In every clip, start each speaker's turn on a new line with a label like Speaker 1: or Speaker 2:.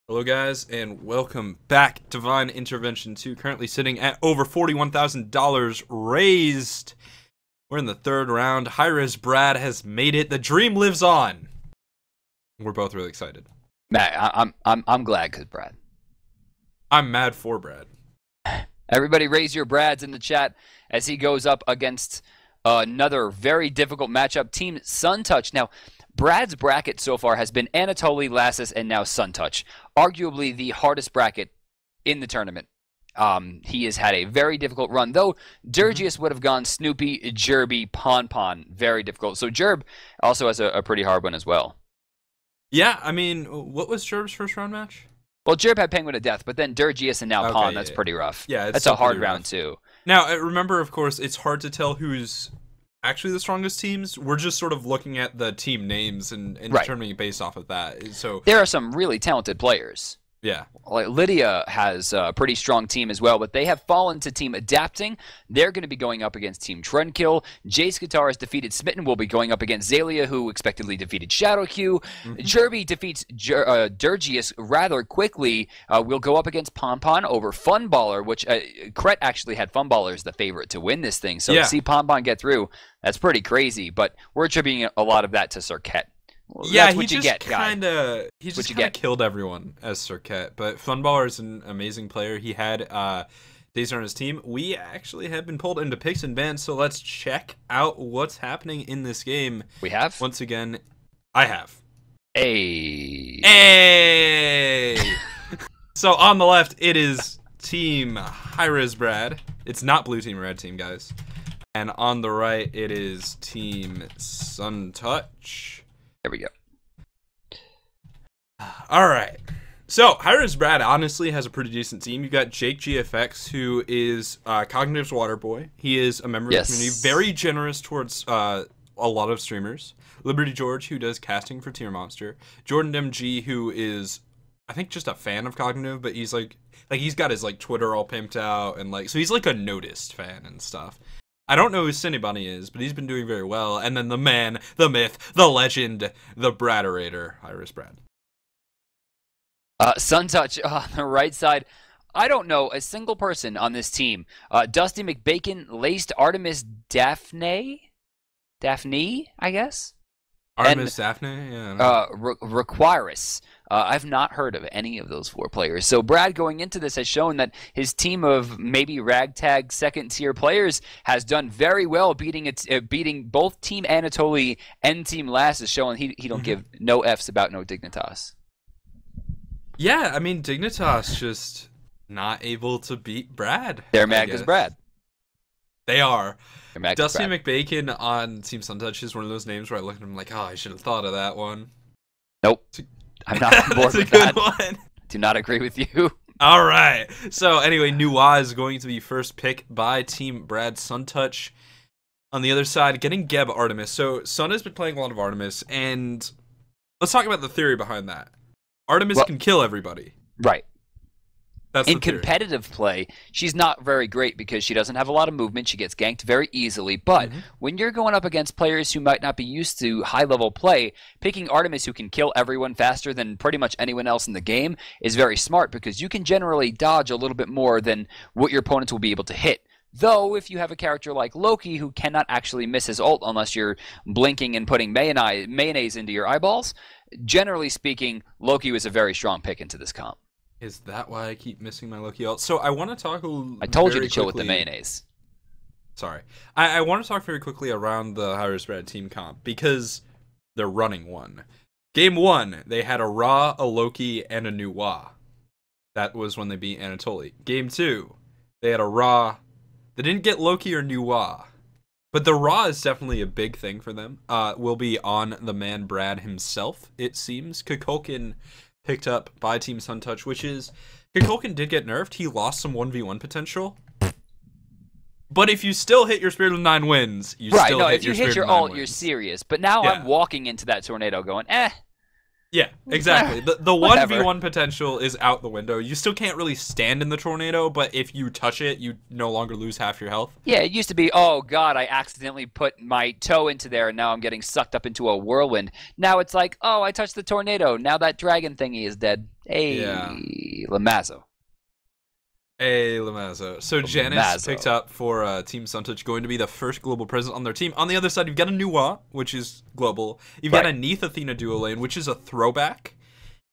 Speaker 1: Hello guys, and welcome back to Divine Intervention 2, currently sitting at over $41,000 raised. We're in the third round. Hi-rez Brad has made it. The dream lives on. We're both really excited.
Speaker 2: Matt, I'm glad because Brad.
Speaker 1: I'm mad for Brad.
Speaker 2: Everybody raise your Brads in the chat as he goes up against another very difficult matchup, Team Suntouch. Now, Brad's bracket so far has been Anatoly, Lassus, and now Suntouch. Arguably the hardest bracket in the tournament. He has had a very difficult run, though Durgius would have gone Snoopy, Jerby, Pon. Very difficult. So Jerb also has a pretty hard one as well.
Speaker 1: Yeah, I mean, what was Jerb's first round match?
Speaker 2: Well, Jerb had Penguin of Death, but then Durgius and now Pon, that's pretty rough.
Speaker 1: Yeah,
Speaker 2: that's a hard round, too.
Speaker 1: Now, remember, of course, it's hard to tell who's actually the strongest teams. We're just sort of looking at the team names and determining it based off of that. So
Speaker 2: there are some really talented players.
Speaker 1: Yeah.
Speaker 2: Like Lydia has a pretty strong team as well, but they have fallen to Team Adapting. They're going to be going up against Team Trendkill. Jace Guitar has defeated Smitten, will be going up against Zalia, who expectedly defeated Shadowhue. Jerby defeats Durgius rather quickly. We'll go up against Pon over Funballer, which Kret actually had Funballer as the favorite to win this thing. So to see Pon get through, that's pretty crazy, but we're attributing a lot of that to Cirquet. Well,
Speaker 1: yeah,
Speaker 2: he just kind of
Speaker 1: killed everyone as Cirquet, but Funballer is an amazing player. He had Dazer on his team. We actually have been pulled into picks and bans, so let's check out what's happening in this game.
Speaker 2: We have?
Speaker 1: Once again, I have.
Speaker 2: Hey!
Speaker 1: So on the left, it is Team hi-rez Brad. It's not blue team, red team, guys. And on the right, it is Team Suntouch.
Speaker 2: There we go.
Speaker 1: All right. So, hi-rez Brad honestly has a pretty decent team. You've got Jake GFX, who is Cognitive's water boy. He is a member of the community, very generous towards a lot of streamers. Liberty George, who does casting for Tiermonster. Jordan MG, who is, I think, just a fan of Cognitive, but he's like he's got his Twitter all pimped out, and so he's like a noticed fan and stuff. I don't know who Cinebunny is, but he's been doing very well. And then the man, the myth, the legend, the Braderator, hi-rez Brad.
Speaker 2: Suntouch on the right side. I don't know a single person on this team. Dusty McBacon, Laced Artemis Daphne, I guess?
Speaker 1: Artemis Daphne? Yeah.
Speaker 2: Requirus. I've not heard of any of those four players. So Brad going into this has shown that his team of maybe ragtag second-tier players has done very well, beating both Team Anatoly and Team Lassus, showing he don't give no Fs about no Dignitas.
Speaker 1: Yeah, I mean, Dignitas just not able to beat Brad.
Speaker 2: They're mad because Brad.
Speaker 1: They are.
Speaker 2: Dusty
Speaker 1: McBacon on Team Suntouch is one of those names where I look at him like, oh, I should have thought of that one.
Speaker 2: Nope. I'm not on board with that.
Speaker 1: One.
Speaker 2: Do not agree with you.
Speaker 1: All right. So anyway, Nuwa is going to be first pick by Team Brad Suntouch. On the other side, getting Geb Artemis. So Sun has been playing a lot of Artemis, and let's talk about the theory behind that. Artemis can kill everybody.
Speaker 2: Right.
Speaker 1: That's
Speaker 2: in competitive play, she's not very great because she doesn't have a lot of movement. She gets ganked very easily. But when you're going up against players who might not be used to high-level play, picking Artemis, who can kill everyone faster than pretty much anyone else in the game, is very smart because you can generally dodge a little bit more than what your opponents will be able to hit. Though, if you have a character like Loki who cannot actually miss his ult unless you're blinking and putting mayonnaise into your eyeballs, generally speaking, Loki was a very strong pick into this comp.
Speaker 1: Is that why I keep missing my Loki ult? So I want to talk
Speaker 2: I told you to chill with the mayonnaise.
Speaker 1: Sorry. I want to talk very quickly around the hi-rez Brad team comp because they're running one. Game 1, they had a Ra, a Loki, and a Nuwa. That was when they beat Anatoly. Game 2, they had a Ra. They didn't get Loki or Nuwa. But the Ra is definitely a big thing for them. Will be on the man Brad himself, it seems. Kukulkan picked up by Team Suntouch, which is, Kukulkan did get nerfed. He lost some 1v1 potential. But if you still hit your Spirit of 9 wins, you still hit your Spirit of 9 wins. If you hit your ult,
Speaker 2: you're serious. But now I'm walking into that tornado going,
Speaker 1: Yeah, exactly. The 1v1 potential is out the window. You still can't really stand in the tornado, but if you touch it, you no longer lose half your health.
Speaker 2: Yeah, it used to be, oh god, I accidentally put my toe into there and now I'm getting sucked up into a whirlwind. Now it's like, oh, I touched the tornado. Now that dragon thingy is dead.
Speaker 1: Yeah.
Speaker 2: Hey, Lamazzo.
Speaker 1: Hey, Lamazzo. So Janice picked up for Team Suntouch, going to be the first global presence on their team. On the other side, you've got a Nuwa, which is global. You've got a Neath Athena duo lane, which is a throwback.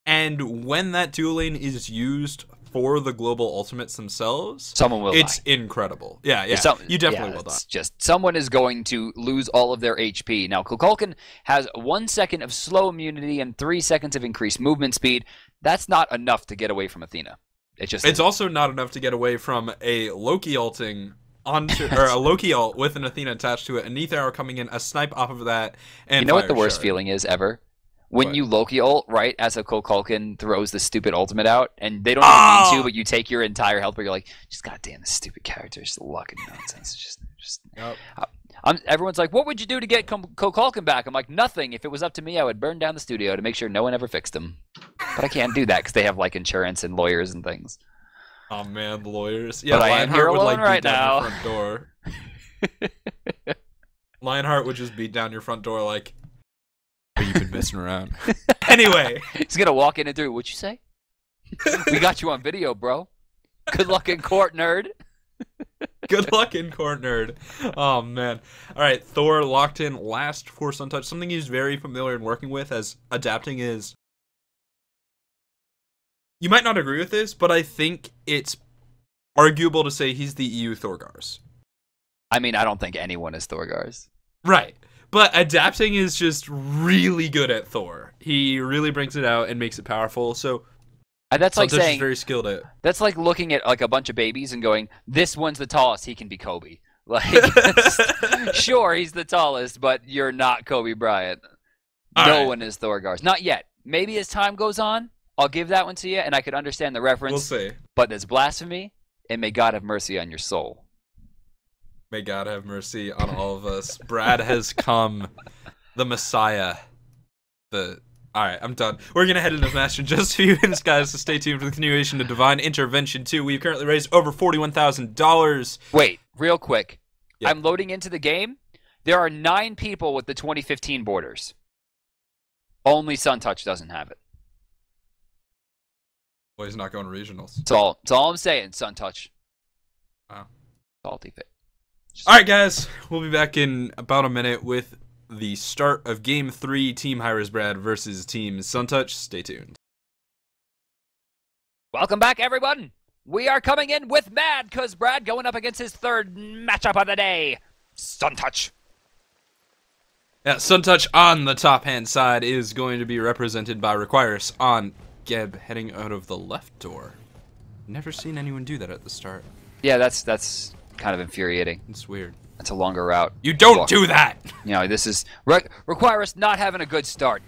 Speaker 1: And when that duo lane is used for the global ultimates themselves, it's incredible. Yeah, you definitely will die.
Speaker 2: It's just someone is going to lose all of their HP. Now, Kukulkan has 1 second of slow immunity and 3 seconds of increased movement speed. That's not enough to get away from Athena. It's
Speaker 1: also not enough to get away from a Loki ulting onto or a Loki ult with an Athena attached to it, a Neath arrow coming in, a snipe off of that, and
Speaker 2: you know what the worst feeling is ever? When you Loki ult, right, as a Kukulkan throws the stupid ultimate out, and they don't even mean to, but you take your entire health, but you're like, just goddamn, this stupid character is luck and nonsense. Just yep. Everyone's like, what would you do to get Kukulkan back? I'm like, nothing. If it was up to me, I would burn down the studio to make sure no one ever fixed him. But I can't do that because they have like insurance and lawyers and things.
Speaker 1: Oh man, the lawyers. Yeah,
Speaker 2: but I am here alone right now.
Speaker 1: Your front door. Lionheart would just beat down your front door like, oh, you've been messing around. Anyway,
Speaker 2: he's gonna walk in and do. What'd you say? We got you on video, bro. Good luck in court, nerd.
Speaker 1: Good luck in court, nerd. Oh, man. All right, Thor locked in last for Suntouch. Something he's very familiar in working with as adapting is... You might not agree with this, but I think it's arguable to say he's the EU Thorgars.
Speaker 2: I mean, I don't think anyone is Thorgars.
Speaker 1: Right. But adapting is just really good at Thor. He really brings it out and makes it powerful, so...
Speaker 2: That's like saying
Speaker 1: very skilled at.
Speaker 2: That's like looking at like a bunch of babies and going, "This one's the tallest. He can be Kobe." Like, sure, he's the tallest, but you're not Kobe Bryant. No one is Thorgars. Not yet. Maybe as time goes on, I'll give that one to you, and I could understand the reference.
Speaker 1: We'll see.
Speaker 2: But it's blasphemy, and may God have mercy on your soul.
Speaker 1: May God have mercy on all of us. Brad has come, the Messiah, All right, I'm done. We're going to head into the match in just a few minutes, guys, so stay tuned for the continuation of Divine Intervention 2. We've currently raised over $41,000.
Speaker 2: Wait, real quick. Yep. I'm loading into the game. There are 9 people with the 2015 borders. Only Suntouch doesn't have it.
Speaker 1: Well, he's not going to regionals.
Speaker 2: That's all I'm saying, Suntouch.
Speaker 1: Wow.
Speaker 2: Salty fit.
Speaker 1: All right, guys. We'll be back in about a minute with the start of Game 3, Team hi-rez Brad versus Team Suntouch. Stay tuned.
Speaker 2: Welcome back, everyone. We are coming in with Mad, because Brad going up against his third matchup of the day, Suntouch.
Speaker 1: Yeah, Suntouch on the top-hand side is going to be represented by Requirus on Geb heading out of the left door. Never seen anyone do that at the start.
Speaker 2: Yeah, that's kind of infuriating.
Speaker 1: It's weird.
Speaker 2: It's a longer route.
Speaker 1: You don't do that!
Speaker 2: You know, this is... Requirus not having a good start.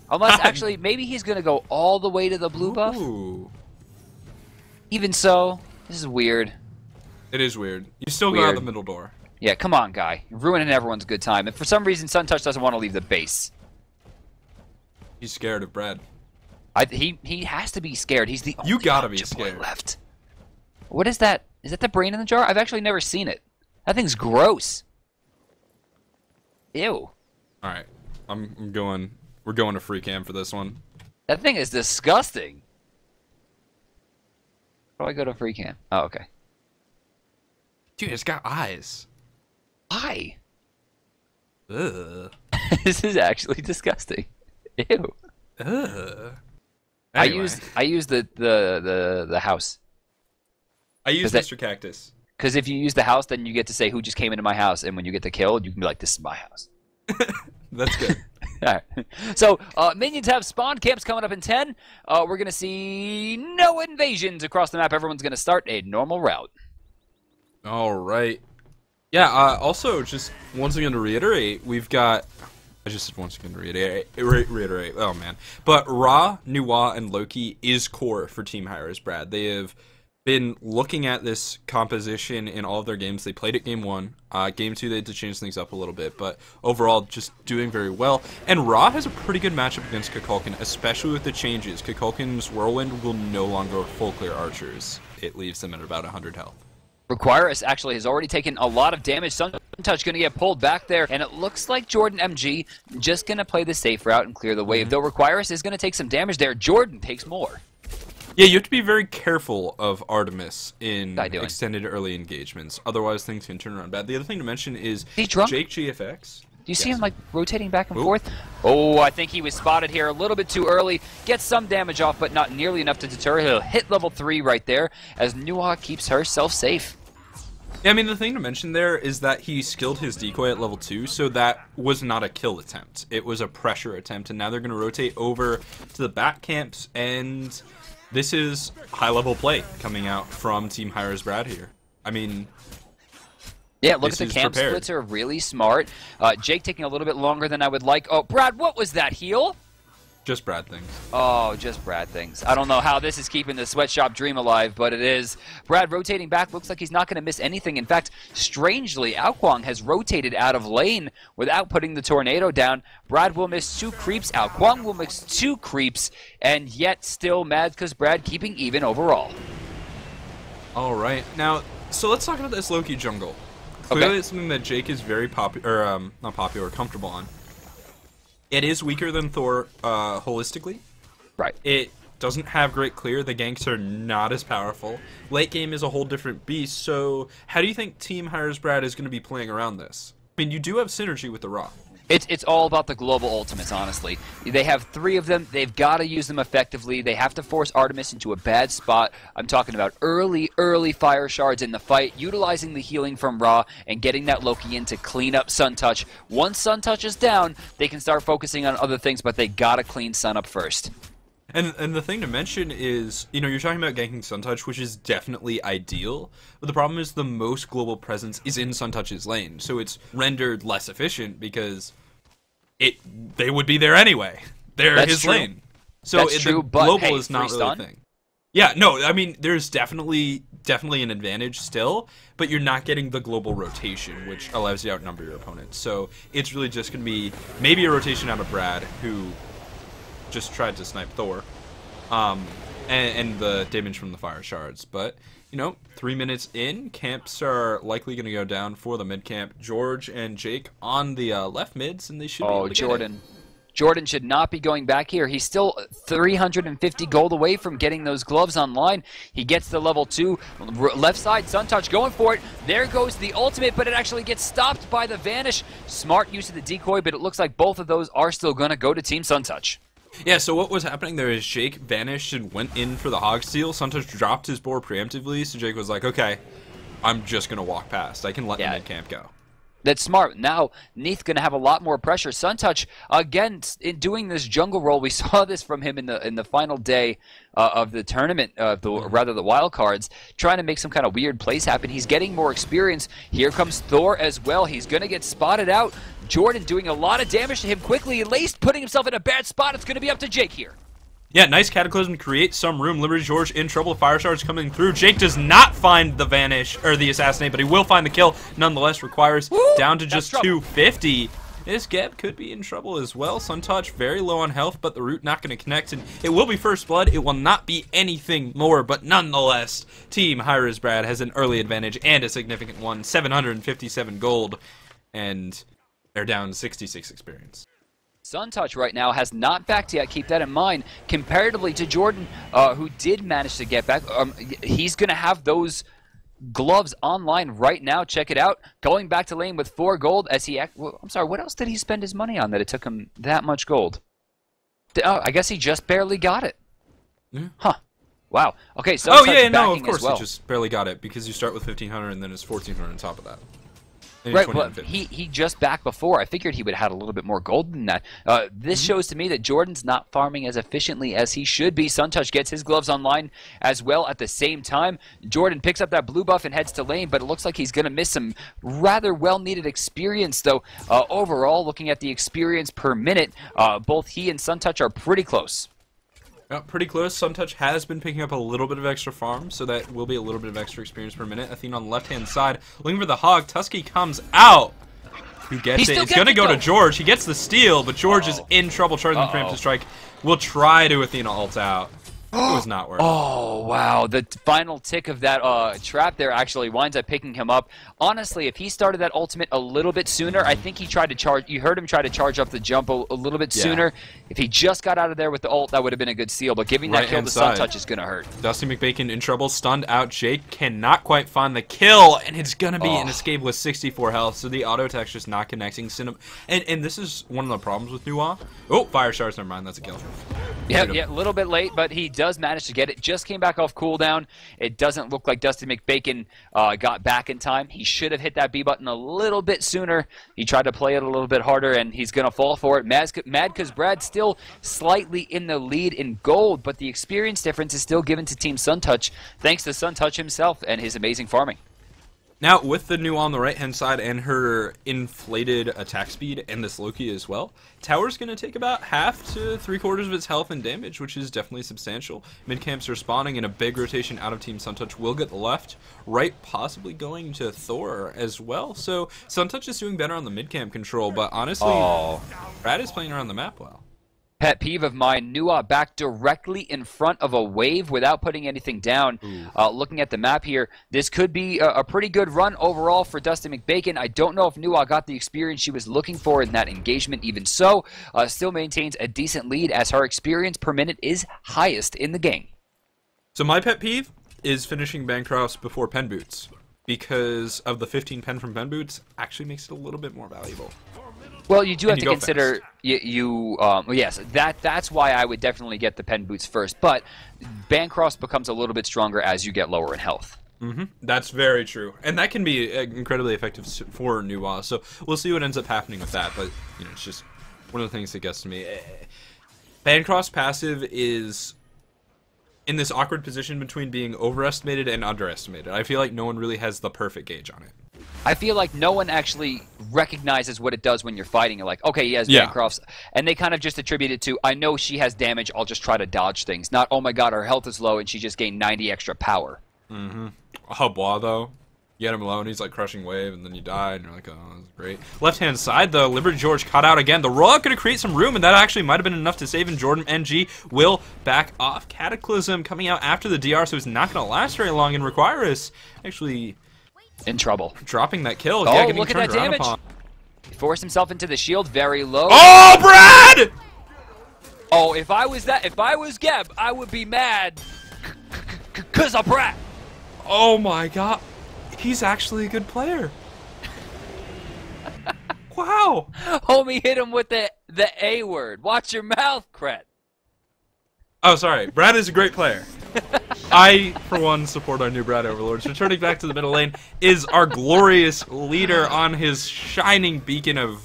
Speaker 2: Unless, actually, maybe he's going to go all the way to the blue buff?
Speaker 1: Ooh.
Speaker 2: Even so, this is weird.
Speaker 1: It is weird. You still go out the middle door.
Speaker 2: Yeah, come on, guy. You're ruining everyone's good time. And for some reason, Suntouch doesn't want to leave the base.
Speaker 1: He's scared of Brad.
Speaker 2: He has to be scared. He's the only
Speaker 1: You gotta be scared.
Speaker 2: Left. What is that? Is that the brain in the jar? I've actually never seen it. That thing's gross. Ew.
Speaker 1: Alright. I'm going... We're going to free cam for this one.
Speaker 2: That thing is disgusting. How do I go to free cam? Oh, okay.
Speaker 1: Dude, it's got eyes.
Speaker 2: Why?
Speaker 1: Ugh.
Speaker 2: This is actually disgusting. Ew.
Speaker 1: Ugh. Anyway.
Speaker 2: I use the house.
Speaker 1: I use Mr. Cactus.
Speaker 2: Because if you use the house, then you get to say who just came into my house, and when you get to kill, you can be like, "This is my house."
Speaker 1: That's good.
Speaker 2: All right. So minions have spawned. Camp's coming up in 10. We're gonna see no invasions across the map. Everyone's gonna start a normal route.
Speaker 1: All right. Yeah. Also, just once again to reiterate, we've got. I just said once again to reiterate. Oh man. But Ra, Nuwa, and Loki is core for Team hi-rez Brad. They have been looking at this composition in all of their games. They played it game 1. Game 2, they had to change things up a little bit, but overall, just doing very well. And Ra has a pretty good matchup against Kukulkan, especially with the changes. Kukulkan's Whirlwind will no longer full clear archers. It leaves them at about 100 health.
Speaker 2: Requirus actually has already taken a lot of damage. Suntouch going to get pulled back there, and it looks like Jordan MG just going to play the safe route and clear the wave. Though Requirus is going to take some damage there, Jordan takes more.
Speaker 1: Yeah, you have to be very careful of Artemis in extended early engagements. Otherwise, things can turn around bad. The other thing to mention is Jake GFX.
Speaker 2: Do you see him like rotating back and forth? Oh, I think he was spotted here a little bit too early. Gets some damage off, but not nearly enough to deter. He'll hit level 3 right there as Nuwa keeps herself safe.
Speaker 1: Yeah, I mean, the thing to mention there is that he skilled his decoy at level 2, so that was not a kill attempt. It was a pressure attempt, and now they're going to rotate over to the back camps, and this is high-level play coming out from Team hi-rez Brad here. I mean...
Speaker 2: Yeah, look at the camp splits are really smart. Jake taking a little bit longer than I would like. Oh, Brad, what was that heal?
Speaker 1: Just Brad things.
Speaker 2: Oh, just Brad things. I don't know how this is keeping the sweatshop dream alive, but it is. Brad rotating back. Looks like he's not going to miss anything. In fact, strangely, Aokwang has rotated out of lane without putting the tornado down. Brad will miss 2 creeps. Aokwang will miss 2 creeps, and yet still mad because Brad keeping even overall.
Speaker 1: All right. Now, so let's talk about this Loki jungle. Clearly, it's something that Jake is very comfortable on. It is weaker than Thor holistically.
Speaker 2: Right.
Speaker 1: It doesn't have great clear. The ganks are not as powerful. Late game is a whole different beast. So, how do you think Team hi-rez Brad is going to be playing around this? I mean, you do have synergy with the Ra.
Speaker 2: It's all about the global ultimates, honestly. They have 3 of them. They've got to use them effectively. They have to force Artemis into a bad spot. I'm talking about early fire shards in the fight, utilizing the healing from Ra, and getting that Loki in to clean up Suntouch. Once Suntouch is down, they can start focusing on other things, but they got to clean Sun up first.
Speaker 1: And the thing to mention is, you know, you're talking about ganking Suntouch, which is definitely ideal, but the problem is the most global presence is in Suntouch's lane, so it's rendered less efficient because they would be there anyway. They're his lane. So
Speaker 2: That's true, but
Speaker 1: global
Speaker 2: hey,
Speaker 1: is not really
Speaker 2: stun?
Speaker 1: a thing. Yeah, no, I mean, there's definitely an advantage still, but you're not getting the global rotation, which allows you to outnumber your opponent. So it's really just going to be maybe a rotation out of Brad, who just tried to snipe Thor, and the damage from the fire shards. But, you know, 3 minutes in, camps are likely going to go down for the mid camp. George and Jake on the left mids, and they should be able to
Speaker 2: Jordan.
Speaker 1: get it.
Speaker 2: Jordan should not be going back here. He's still 350 gold away from getting those gloves online. He gets the level 2. Left side, Suntouch going for it. There goes the ultimate, but it actually gets stopped by the Vanish. Smart use of the decoy, but it looks like both of those are still going to go to Team Suntouch.
Speaker 1: Yeah, so what was happening there is Jake vanished and went in for the hog steal. Suntouch dropped his boar preemptively, so Jake was like, okay, I'm just going to walk past. I can let the mid camp go.
Speaker 2: That's smart. Now, Neath going to have a lot more pressure. Suntouch, again, in doing this jungle role, we saw this from him in the final day of the tournament, rather the wild cards, trying to make some kind of weird plays happen. He's getting more experience. Here comes Thor as well. He's going to get spotted out. Jordan doing a lot of damage to him quickly. Laced putting himself in a bad spot. It's going to be up to Jake here.
Speaker 1: Yeah, nice Cataclysm to create some room. Liberty George in trouble. Fire Shards coming through. Jake does not find the Vanish, or the Assassinate, but he will find the kill. Nonetheless, Requires down to just 250. This Geb could be in trouble as well. Suntouch very low on health, but the root not going to connect. And it will be first blood. It will not be anything more, but nonetheless, Team hi-rez Brad has an early advantage and a significant one. 757 gold, and they're down 66 experience.
Speaker 2: Suntouch right now has not backed yet, keep that in mind, comparatively to Jordan, who did manage to get back. He's going to have those gloves online right now. Check it out. Going back to lane with 4 gold as he... I'm sorry, what else did he spend his money on that it took him that much gold? I guess he just barely got it.
Speaker 1: Yeah.
Speaker 2: Huh. Wow. Okay, so
Speaker 1: of course he just barely got it because you start with 1,500 and then it's 1,400 on top of that.
Speaker 2: Right, but he just backed before. I figured he would have had a little bit more gold than that. This shows to me that Jordan's not farming as efficiently as he should be. Suntouch gets his gloves online as well at the same time. Jordan picks up that blue buff and heads to lane, but it looks like he's going to miss some rather well-needed experience, though. Overall, looking at the experience per minute, both he and Suntouch are pretty close.
Speaker 1: Pretty close. Suntouch has been picking up a little bit of extra farm, so that will be a little bit of extra experience per minute. Athena on the left-hand side, looking for the hog. Tusky comes out. Who gets it? It's going to go to George. He gets the steal, but George is in trouble, charging the preemptive strike. Will try to Athena ult out. It was not worth it.
Speaker 2: Oh, wow. The final tick of that trap there actually winds up picking him up. Honestly, if he started that ultimate a little bit sooner, I think he tried to charge. You heard him try to charge up the jump a little bit sooner. If he just got out of there with the ult, that would have been a good steal. But giving that kill to Sun Touch is going to hurt.
Speaker 1: Dusty McBacon in trouble. Stunned out. Jake cannot quite find the kill. And it's going to be an escape with 64 health. So the auto attack's just not connecting. And this is one of the problems with Nuwa. Oh, fire stars. Never mind. That's a kill.
Speaker 2: Yeah, a little bit late, but he does manage to get it. Just came back off cooldown. It doesn't look like Dusty McBacon got back in time. He should have hit that B button a little bit sooner. He tried to play it a little bit harder, and he's going to fall for it. Mad because Brad's still slightly in the lead in gold, but the experience difference is still given to Team SunTouch, thanks to SunTouch himself and his amazing farming.
Speaker 1: Now, with the new on the right-hand side and her inflated attack speed and this Loki as well, Tower's going to take about half to 3/4 of its health and damage, which is definitely substantial. Mid-camps are spawning, and a big rotation out of Team SunTouch will get the left. Right possibly going to Thor as well. So SunTouch is doing better on the mid-camp control, but honestly, Brad is playing around the map well.
Speaker 2: Pet peeve of mine, Nuwa back directly in front of a wave without putting anything down. Looking at the map here, this could be a pretty good run overall for Dusty McBacon. I don't know if Nuwa got the experience she was looking for in that engagement. Even so, still maintains a decent lead as her experience per minute is highest in the game.
Speaker 1: So my pet peeve is finishing Bancrofts before pen boots, because of the 15 pen from pen boots actually makes it a little bit more valuable.
Speaker 2: Well, you do have to consider yes, that's why I would definitely get the pen boots first. But Bancroft becomes a little bit stronger as you get lower in health.
Speaker 1: That's very true, and that can be incredibly effective for Nuwa. So we'll see what ends up happening with that. But you know, it's just one of the things that gets to me. Bancroft's passive is in this awkward position between being overestimated and underestimated. I feel like no one really has the perfect gauge on it.
Speaker 2: I feel like no one actually recognizes what it does when you're fighting. You're like, okay, he has Bancrofts. And they kind of just attribute it to, I know she has damage, I'll just try to dodge things. Not, oh my god, her health is low and she just gained 90 extra power.
Speaker 1: Bois, though. You get him low and he's like crushing wave, and then you die, and you're like, oh, that's great. Left-hand side, though, Liberty George caught out again. The rollout going to create some room, and that actually might have been enough to save him. Jordan NG will back off. Cataclysm coming out after the DR, so it's not going to last very long, and Requirus actually
Speaker 2: in trouble.
Speaker 1: Dropping that kill.
Speaker 2: Oh,
Speaker 1: getting
Speaker 2: look at that damage. He forced himself into the shield very low.
Speaker 1: Oh, Brad!
Speaker 2: Oh, if I was Geb, I would be mad. Cause of Brad.
Speaker 1: Oh my god. He's actually a good player. Wow.
Speaker 2: Homie hit him with the A word. Watch your mouth, Cret.
Speaker 1: Oh, sorry. Brad is a great player. I, for one, support our new Brad Overlords. Returning back to the middle lane is our glorious leader on his shining beacon of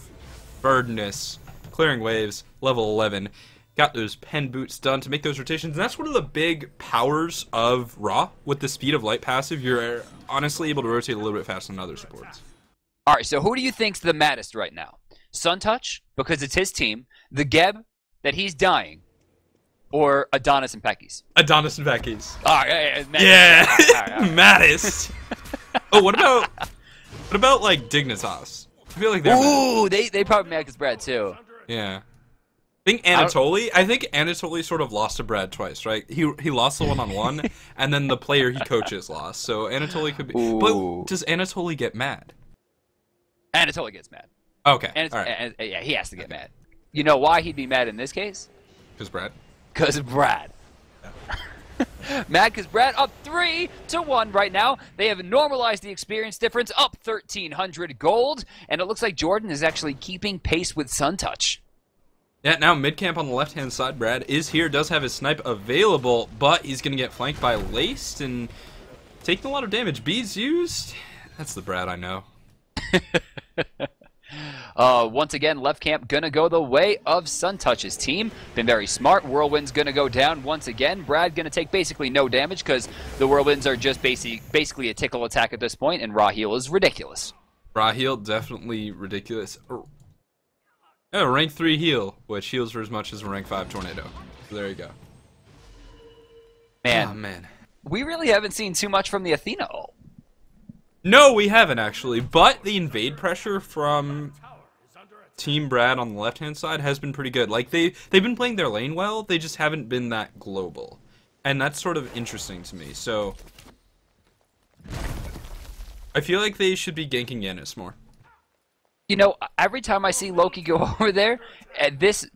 Speaker 1: birdness. Clearing waves, level 11. Got those pen boots done to make those rotations. And that's one of the big powers of Raw. With the speed of light passive, you're honestly able to rotate a little bit faster than other supports.
Speaker 2: All right, so who do you think's the maddest right now? SunTouch, because it's his team. The Geb, that he's dying. Or Adonis and Pekis?
Speaker 1: Adonis and Pekis.
Speaker 2: Yeah.
Speaker 1: Maddest. Oh, what about like Dignitas? I feel like they're
Speaker 2: ooh, they probably mad because Brad too.
Speaker 1: Yeah. I think Anatoly sort of lost to Brad twice, right? He lost the one-on-one, and then the player he coaches lost. So Anatoly could be.
Speaker 2: Ooh.
Speaker 1: But does Anatoly get mad?
Speaker 2: Anatoly gets mad.
Speaker 1: Okay. All right.
Speaker 2: Yeah, he has to get mad. You know why he'd be mad in this case?
Speaker 1: Because Brad.
Speaker 2: Because of Brad. Yeah. Mad because Brad up 3-1 right now. They have normalized the experience difference, up 1,300 gold, and it looks like Jordan is actually keeping pace with SunTouch.
Speaker 1: Yeah, now mid-camp on the left-hand side, Brad is here, does have his snipe available, but he's going to get flanked by Laced and taking a lot of damage. B's used? That's the Brad I know.
Speaker 2: Once again, left camp gonna go the way of SunTouch's team. Been very smart. Whirlwind's gonna go down once again. Brad gonna take basically no damage because the Whirlwinds are just basically a tickle attack at this point, and Raw heal is ridiculous.
Speaker 1: Raw heal, definitely ridiculous. Oh, rank 3 heal, which heals for as much as a rank 5 tornado. So there you go.
Speaker 2: Man,
Speaker 1: oh, man.
Speaker 2: We really haven't seen too much from the Athena ult.
Speaker 1: No, we haven't actually, but the invade pressure from Team Brad on the left-hand side has been pretty good. Like they've been playing their lane well, they just haven't been that global. And that's sort of interesting to me. So I feel like they should be ganking Yanis more.
Speaker 2: You know, every time I see Loki go over there,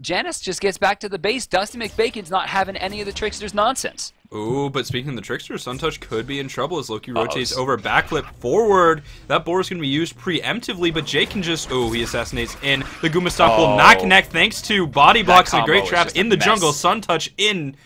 Speaker 2: Janice just gets back to the base. Dusty McBacon's not having any of the Trickster's nonsense.
Speaker 1: Ooh, but speaking of the Trickster, Suntouch could be in trouble as Loki rotates over, backflip forward. That board is going to be used preemptively, but Jake can just... Oh, he assassinates in. The Goomba Stomp will not connect thanks to body blocks and a great trap in the jungle. Suntouch in...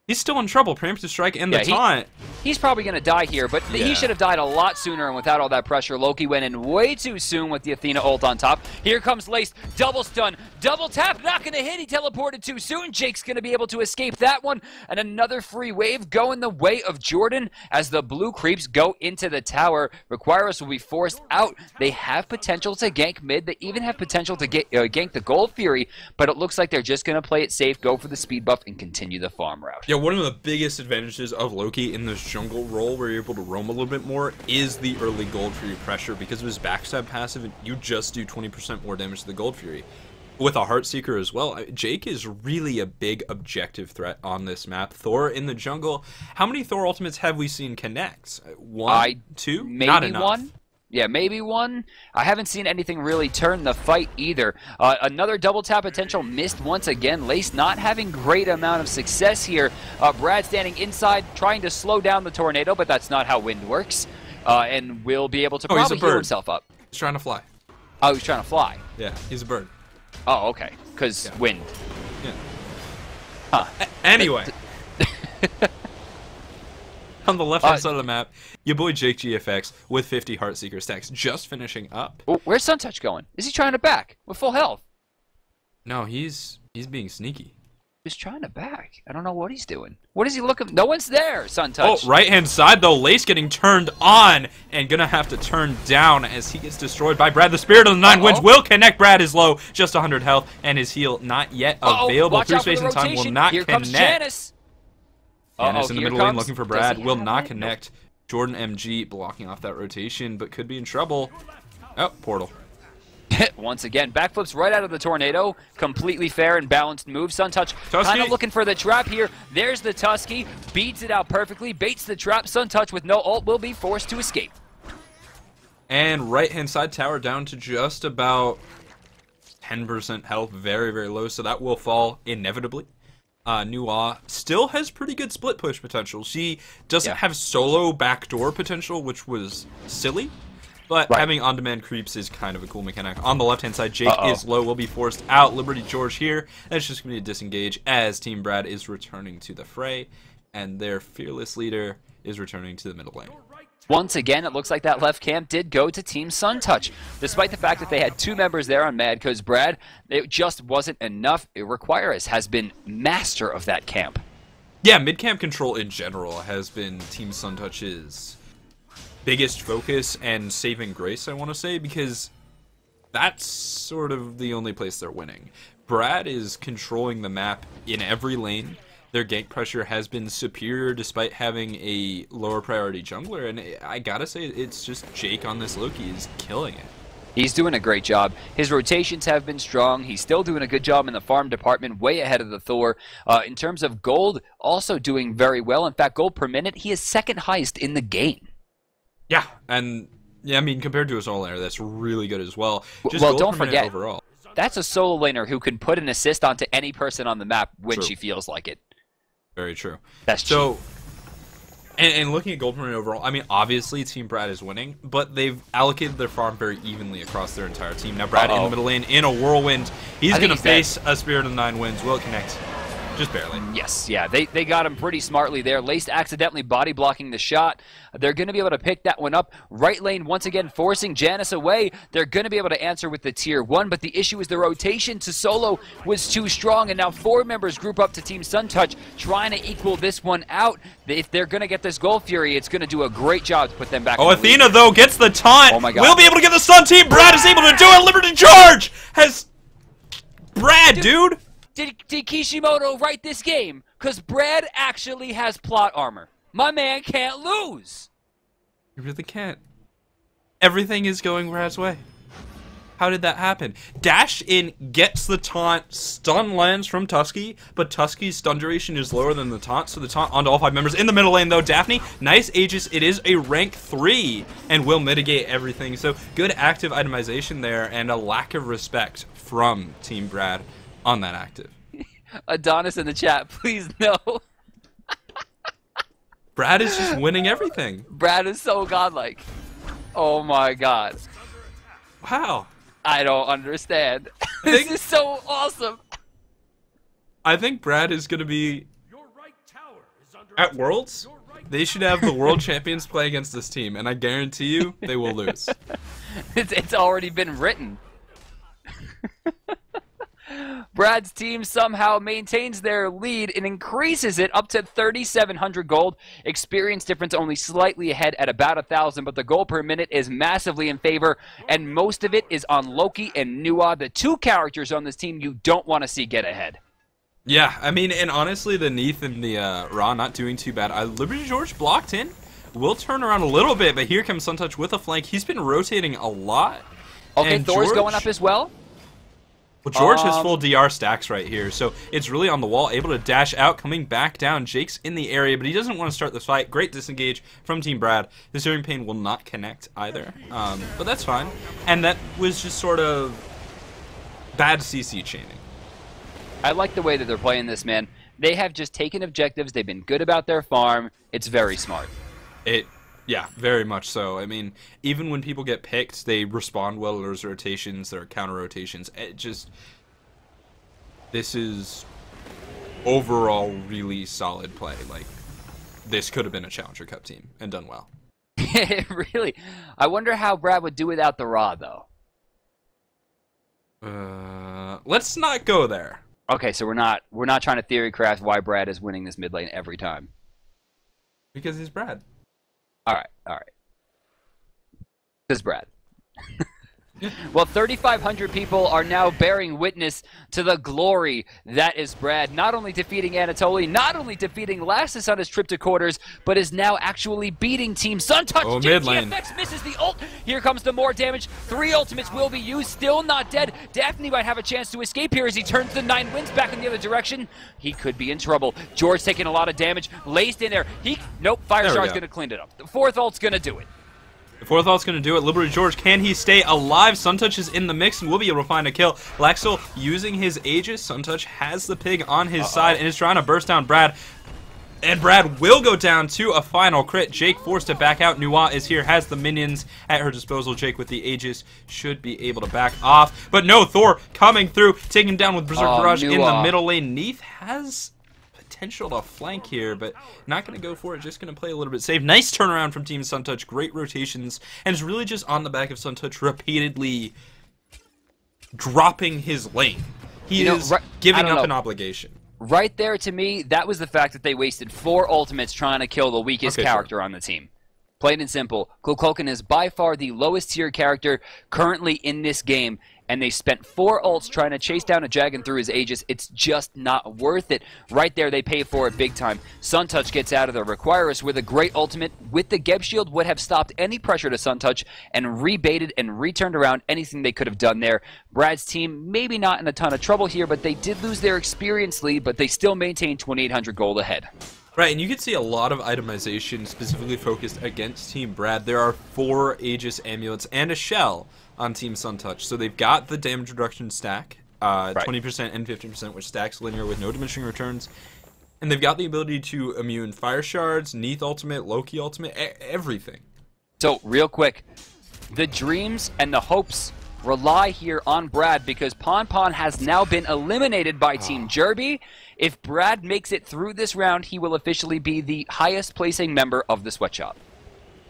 Speaker 1: He's still in trouble. Preemptive strike and the taunt.
Speaker 2: He's probably going to die here, but he should have died a lot sooner, and without all that pressure, Loki went in way too soon with the Athena ult on top. Here comes Lace. Double stun. Double tap. Not going to hit. He teleported too soon. Jake's going to be able to escape that one. And another free wave going the way of Jordan as the blue creeps go into the tower. Requirus will be forced out. They have potential to gank mid. They even have potential to gank the Gold Fury, but it looks like they're just going to play it safe, go for the speed buff, and continue the farm route.
Speaker 1: Yeah, one of the biggest advantages of Loki in this jungle role where you're able to roam a little bit more is the early Gold Fury pressure. Because of his backstab passive, you just do 20% more damage to the Gold Fury. With a Heartseeker as well, Jake is really a big objective threat on this map. Thor in the jungle. How many Thor ultimates have we seen connect? One? Two?
Speaker 2: Maybe
Speaker 1: not enough.
Speaker 2: One. Yeah, maybe one. I haven't seen anything really turn the fight either. Another double tap potential missed once again. Lace not having great amount of success here. Brad standing inside, trying to slow down the tornado, but that's not how wind works. And will be able to probably heal himself up.
Speaker 1: He's trying to fly.
Speaker 2: Oh, he's trying to fly.
Speaker 1: Yeah, he's a bird.
Speaker 2: Oh, okay. Because wind.
Speaker 1: Yeah.
Speaker 2: Huh.
Speaker 1: Anyway. On the left-hand side of the map, your boy Jake GFX with 50 Heartseeker stacks just finishing up.
Speaker 2: Oh, where's Suntouch going? Is he trying to back with full health?
Speaker 1: No, he's being sneaky.
Speaker 2: He's trying to back. I don't know what he's doing. What is he looking? No one's there, Suntouch.
Speaker 1: Oh, right-hand side, though. Lace getting turned on and gonna have to turn down as he gets destroyed by Brad. The Spirit of the Nine Winds will connect. Brad is low, just 100 health, and his heal not yet available. Through space and time will not
Speaker 2: Here
Speaker 1: connect.
Speaker 2: Comes Janice.
Speaker 1: Janice in the middle lane looking for Brad. Will not connect. Jordan MG blocking off that rotation, but could be in trouble. Oh, portal.
Speaker 2: Once again, backflips right out of the tornado. Completely fair and balanced move. Suntouch kind of looking for the trap here. There's the Tusky. Beats it out perfectly. Baits the trap. Suntouch with no ult will be forced to escape.
Speaker 1: And right-hand side tower down to just about 10% health. Very, very low. So that will fall inevitably. Nuwa still has pretty good split push potential. She doesn't have solo backdoor potential, which was silly. But having on-demand creeps is kind of a cool mechanic. On the left-hand side, Jake is low, will be forced out. Liberty George here. That's just going to be a disengage as Team Brad is returning to the fray. And their fearless leader is returning to the middle lane.
Speaker 2: Once again, it looks like that left camp did go to Team Suntouch. Despite the fact that they had two members there on Mad, because Brad, it just wasn't enough. Requirus has been master of that camp.
Speaker 1: Yeah, mid-camp control in general has been Team Suntouch's biggest focus and saving grace, I want to say, because that's sort of the only place they're winning. Brad is controlling the map in every lane. Their gank pressure has been superior despite having a lower priority jungler, and I gotta say, it's just Jake on this Loki is killing it.
Speaker 2: He's doing a great job. His rotations have been strong. He's still doing a good job in the farm department, way ahead of the Thor. In terms of gold, also doing very well. In fact, gold per minute, he is second highest in the game.
Speaker 1: Yeah, and yeah, I mean, compared to his solo laner, that's really good as well. Just
Speaker 2: well, don't forget,
Speaker 1: overall.
Speaker 2: That's a solo laner who can put an assist onto any person on the map when she feels like it.
Speaker 1: Very true.
Speaker 2: That's
Speaker 1: so. And looking at gold per minute overall, I mean, obviously Team Brad is winning, but they've allocated their farm very evenly across their entire team. Now Brad in the middle lane in a whirlwind. He's going to face a Spirit of the Nine Winds. Will it connect? Just barely.
Speaker 2: Yes, yeah, they got him pretty smartly there. Lace accidentally body blocking the shot. They're going to be able to pick that one up. Right lane once again forcing Janice away. They're going to be able to answer with the tier 1, but the issue is the rotation to solo was too strong, and now 4 members group up to Team Suntouch trying to equal this one out. If they're going to get this Gold Fury, it's going to do a great job to put them back.
Speaker 1: Oh, Athena, though, gets the taunt.
Speaker 2: Oh, my God.
Speaker 1: We'll be able to get the stun. Team Brad is able to do it. Liberty George has... Brad, dude.
Speaker 2: Did Kishimoto write this game? Because Brad actually has plot armor. My man can't lose.
Speaker 1: You really can't. Everything is going Brad's way. How did that happen? Dash in, gets the taunt, stun lands from Tusky, but Tusky's stun duration is lower than the taunt, so the taunt onto all 5 members. In the middle lane, though, Daphne, nice Aegis. It is a rank 3 and will mitigate everything. So good active itemization there and a lack of respect from Team Brad on that active.
Speaker 2: Adonis in the chat, please no.
Speaker 1: Brad is just winning everything.
Speaker 2: Brad is so godlike. Oh my god.
Speaker 1: Wow.
Speaker 2: I don't understand. This is so awesome.
Speaker 1: I think Brad is going to be at Worlds. They should have the world champions play against this team, and I guarantee you they will lose.
Speaker 2: It's already been written. Brad's team somehow maintains their lead and increases it up to 3,700 gold. Experience difference only slightly ahead at about 1,000, but the gold per minute is massively in favor, and most of it is on Loki and Nua, the 2 characters on this team you don't want to see get ahead.
Speaker 1: Yeah, I mean, and honestly, the Neath and the Ra not doing too bad. Liberty George blocked in. Will turn around a little bit, but here comes Suntouch with a flank. He's been rotating a lot.
Speaker 2: Okay,
Speaker 1: and
Speaker 2: Thor's
Speaker 1: George,
Speaker 2: going up as well.
Speaker 1: Well, George has full DR stacks right here, so it's really on the wall, able to dash out, coming back down. Jake's in the area, but he doesn't want to start this fight. Great disengage from Team Brad. The Searing Pain will not connect either, but that's fine. And that was just sort of bad CC chaining.
Speaker 2: I like the way that they're playing this, man. They have just taken objectives. They've been good about their farm. It's very smart.
Speaker 1: Yeah, very much so. I mean, even when people get picked, they respond well to those rotations, their counter rotations. This is overall really solid play. Like, this could have been a Challenger Cup team and done well.
Speaker 2: Really? I wonder how Brad would do without the Ra, though.
Speaker 1: Let's not go there.
Speaker 2: Okay, so we're not trying to theory craft why Brad is winning this mid lane every time.
Speaker 1: Because he's Brad.
Speaker 2: All right. This is Brad. Well, 3,500 people are now bearing witness to the glory that is Brad, not only defeating Anatoly, not only defeating Lassus on his trip to quarters, but is now actually beating Team Suntouch.
Speaker 1: Oh, mid lane.
Speaker 2: GFX misses the ult. Here comes the more damage. 3 ultimates will be used, still not dead. Daphne might have a chance to escape here as he turns the 9 winds back in the other direction. He could be in trouble. George taking a lot of damage. Laced in there. Nope, Fireshard's going to clean it up. The 4th ult's going to do it.
Speaker 1: The 4th ult's going to do it. Liberty George, can he stay alive? Suntouch is in the mix and will be able to find a kill. Lexel using his Aegis. Suntouch has the pig on his side and is trying to burst down Brad. And Brad will go down to a final crit. Jake forced to back out. Nua is here, has the minions at her disposal. Jake with the Aegis should be able to back off. But no, Thor coming through, taking him down with Berserk Barrage in the middle lane. Neath has potential to flank here, but not going to go for it. Just going to play a little bit safe. Nice turnaround from Team Suntouch. Great rotations. And it's really just on the back of Suntouch repeatedly dropping his lane. He is giving up an obligation.
Speaker 2: Right there, to me, that was the fact that they wasted 4 ultimates trying to kill the weakest character on the team. Plain and simple. Kukulkan is by far the lowest tier character currently in this game, and they spent 4 ults trying to chase down a dragon through his Aegis. It's just not worth it. Right there, they pay for it big time. Suntouch gets out of the Require Us with a great ultimate. With the Geb Shield, would have stopped any pressure to Suntouch and rebaited and returned around anything they could have done there. Brad's team maybe not in a ton of trouble here, but they did lose their experience lead, but they still maintain 2,800 gold ahead.
Speaker 1: Right, and you can see a lot of itemization specifically focused against Team Brad. There are 4 Aegis amulets and a shell on Team Suntouch. So they've got the damage reduction stack, 20% and 15%, which stacks linear with no diminishing returns. And they've got the ability to immune Fire Shards, Neath Ultimate, Loki Ultimate, everything.
Speaker 2: So, real quick, the dreams and the hopes rely here on Brad because Pon has now been eliminated by Team Jerby. If Brad makes it through this round, he will officially be the highest placing member of the sweatshop.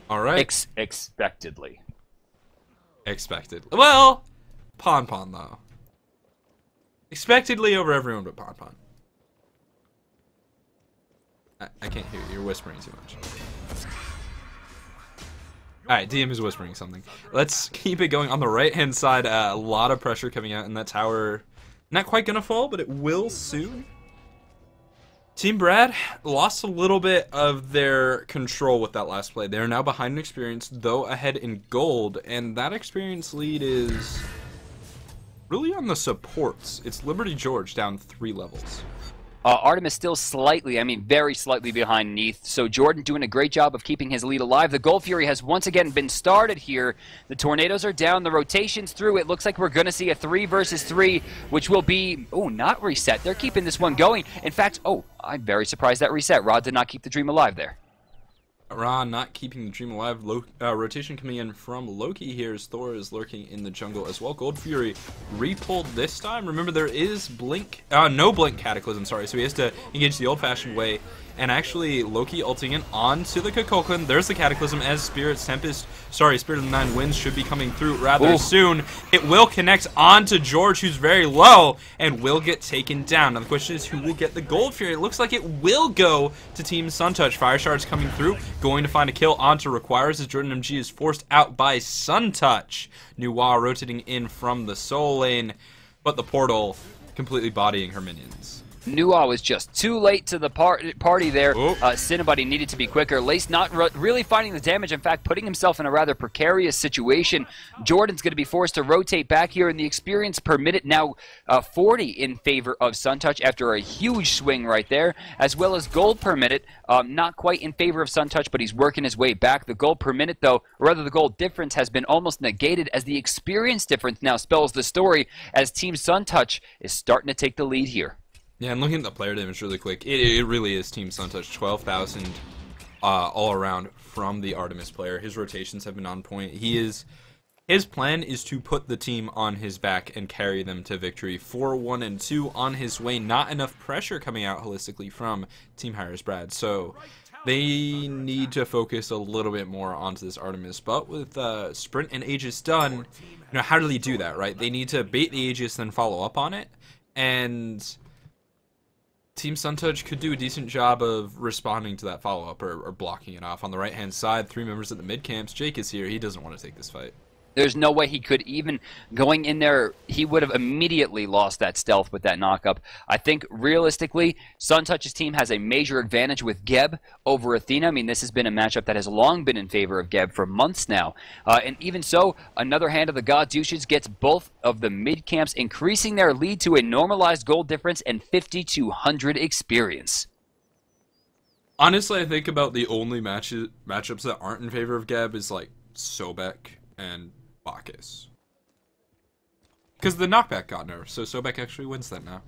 Speaker 1: All right.
Speaker 2: Expectedly.
Speaker 1: Expected. Well, Pon though. Expectedly over everyone but Pon. I can't hear you. You're whispering too much. Alright, DM is whispering something. Let's keep it going. On the right-hand side, a lot of pressure coming out, and that tower not quite going to fall, but it will soon. Team Brad lost a little bit of their control with that last play. They are now behind in experience, though ahead in gold, and that experience lead is Really on the supports, it's Liberty George down 3 levels.
Speaker 2: Artemis still slightly, I mean very slightly behind Neath, so Jordan doing a great job of keeping his lead alive. The Gold Fury has once again been started here. The Tornadoes are down, the rotation's through. It looks like we're going to see a 3 versus 3, which will be, not reset. They're keeping this one going. In fact, I'm very surprised that reset. Rod did not keep the dream alive there.
Speaker 1: Ra not keeping the dream alive. Rotation coming in from Loki here as Thor is lurking in the jungle as well. Gold Fury repulled this time. Remember, there is no Blink Cataclysm, sorry, so he has to engage the old-fashioned way. And actually, Loki ulting in onto the Kukulkan. There's the Cataclysm as Spirit of the Nine Winds should be coming through rather soon. It will connect onto George, who's very low, and will get taken down. Now the question is, who will get the Gold Fury? It looks like it will go to Team Suntouch. Fire Shard's coming through, going to find a kill onto Requires as Jordan MG is forced out by Suntouch. Nuwa rotating in from the Soul Lane, but the Portal completely bodying her minions.
Speaker 2: Nuwa was just too late to the party there. Cinnabody needed to be quicker. Lace not really finding the damage. In fact, putting himself in a rather precarious situation. Jordan's going to be forced to rotate back here, and the experience per minute now 40 in favor of Suntouch after a huge swing right there, as well as gold per minute. Not quite in favor of Suntouch, but he's working his way back. The gold per minute, though, or rather the gold difference, has been almost negated as the experience difference now spells the story as Team Suntouch is starting to take the lead here.
Speaker 1: Yeah, and looking at the player damage really quick, it really is Team Suntouch. 12,000 all around from the Artemis player. His rotations have been on point. His plan is to put the team on his back and carry them to victory. 4-1 and 2 on his way. Not enough pressure coming out holistically from Team hi-rez Brad. So they need to focus a little bit more onto this Artemis. But with Sprint and Aegis done, how do they do that, right? They need to bait the Aegis, then follow up on it. And Team Suntouch could do a decent job of responding to that follow-up or blocking it off. On the right-hand side, 3 members at the mid-camps. Jake is here. He doesn't want to take this fight.
Speaker 2: There's no way he could even, going in there, he would have immediately lost that stealth with that knockup. I think, realistically, Suntouch's team has a major advantage with Geb over Athena. I mean, this has been a matchup that has long been in favor of Geb for months now. And even so, another hand of the God Douches gets both of the mid-camps, increasing their lead to a normalized gold difference and 5,200 experience.
Speaker 1: Honestly, I think about the only matchups that aren't in favor of Geb is, like, Sobek and Bacchus. Because the knockback got nerfed, so Sobek actually wins that now.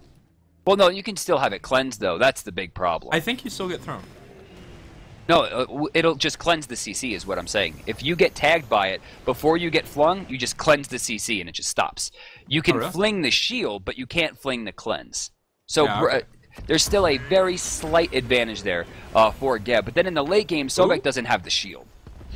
Speaker 2: Well, no, you can still have it cleansed, though. That's the big problem.
Speaker 1: I think you still get thrown.
Speaker 2: No, it'll just cleanse the CC is what I'm saying. If you get tagged by it, before you get flung, you just cleanse the CC and it just stops. You can fling the shield, but you can't fling the cleanse. So there's still a very slight advantage there for Geb. But then in the late game, Sobek doesn't have the shield.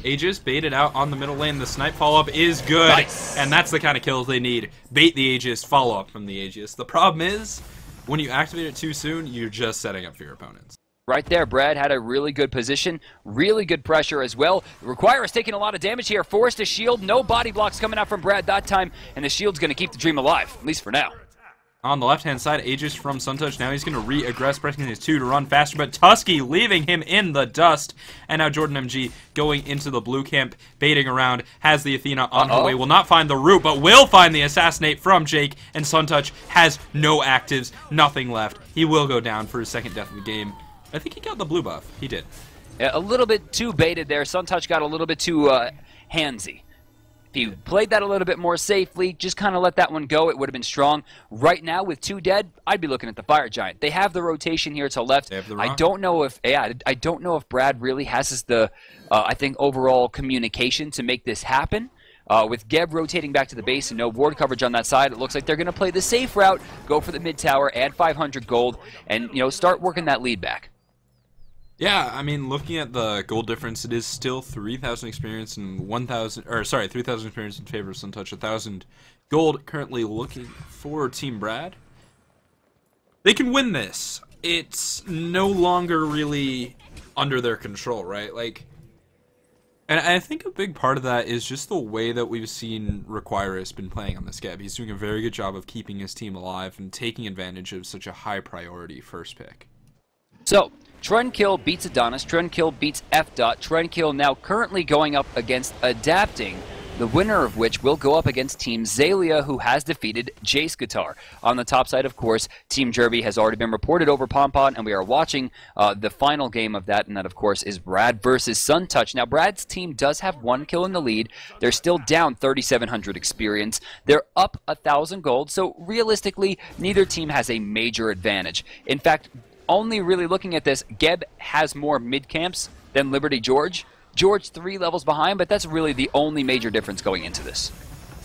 Speaker 1: Aegis baited out on the middle lane. The snipe follow-up is good.
Speaker 2: Nice.
Speaker 1: And that's the kind of kills they need. Bait the Aegis, follow-up from the Aegis. The problem is, when you activate it too soon, you're just setting up for your opponents.
Speaker 2: Right there, Brad had a really good position, really good pressure as well. Require is taking a lot of damage here. Forced a shield, no body blocks coming out from Brad that time, and the shield's going to keep the dream alive, at least for now.
Speaker 1: On the left-hand side, Aegis from Suntouch. Now he's going to re-aggress, pressing his 2 to run faster, but Tusky leaving him in the dust. And now Jordan MG going into the blue camp, baiting around, has the Athena on her way. Will not find the root, but will find the assassinate from Jake. And Suntouch has no actives, nothing left. He will go down for his second death of the game. I think he got the blue buff. He did.
Speaker 2: Yeah, a little bit too baited there. Suntouch got a little bit too handsy. If he played that a little bit more safely, just kind of let that one go, it would have been strong. Right now, with 2 dead, I'd be looking at the Fire Giant. They have the rotation here to left. I don't know if Brad really has the I think overall communication to make this happen. With Geb rotating back to the base and no ward coverage on that side, it looks like they're going to play the safe route, go for the mid tower, add 500 gold, and start working that lead back.
Speaker 1: Yeah, I mean, looking at the gold difference, it is still 3,000 experience and 3,000 experience in favor of Suntouch, 1,000 gold. Currently looking for Team Brad. They can win this. It's no longer really under their control, right? And I think a big part of that is just the way that we've seen Requirus been playing on this Geb. He's doing a very good job of keeping his team alive and taking advantage of such a high priority first pick.
Speaker 2: So, Trendkill beats Adonis, Trendkill beats F. Trendkill now currently going up against Adapting the winner of which will go up against Team Zalia, who has defeated Jace Guitar. On the top side, of course, Team Jerby has already been reported over Pompon, and we are watching the final game of that, and that, of course, is Brad versus Suntouch. Now, Brad's team does have 1 kill in the lead. They're still down 3,700 experience. They're up 1,000 gold, so realistically, neither team has a major advantage. In fact, only really looking at this, Geb has more mid-camps than Liberty George. George 3 levels behind, but that's really the only major difference going into this.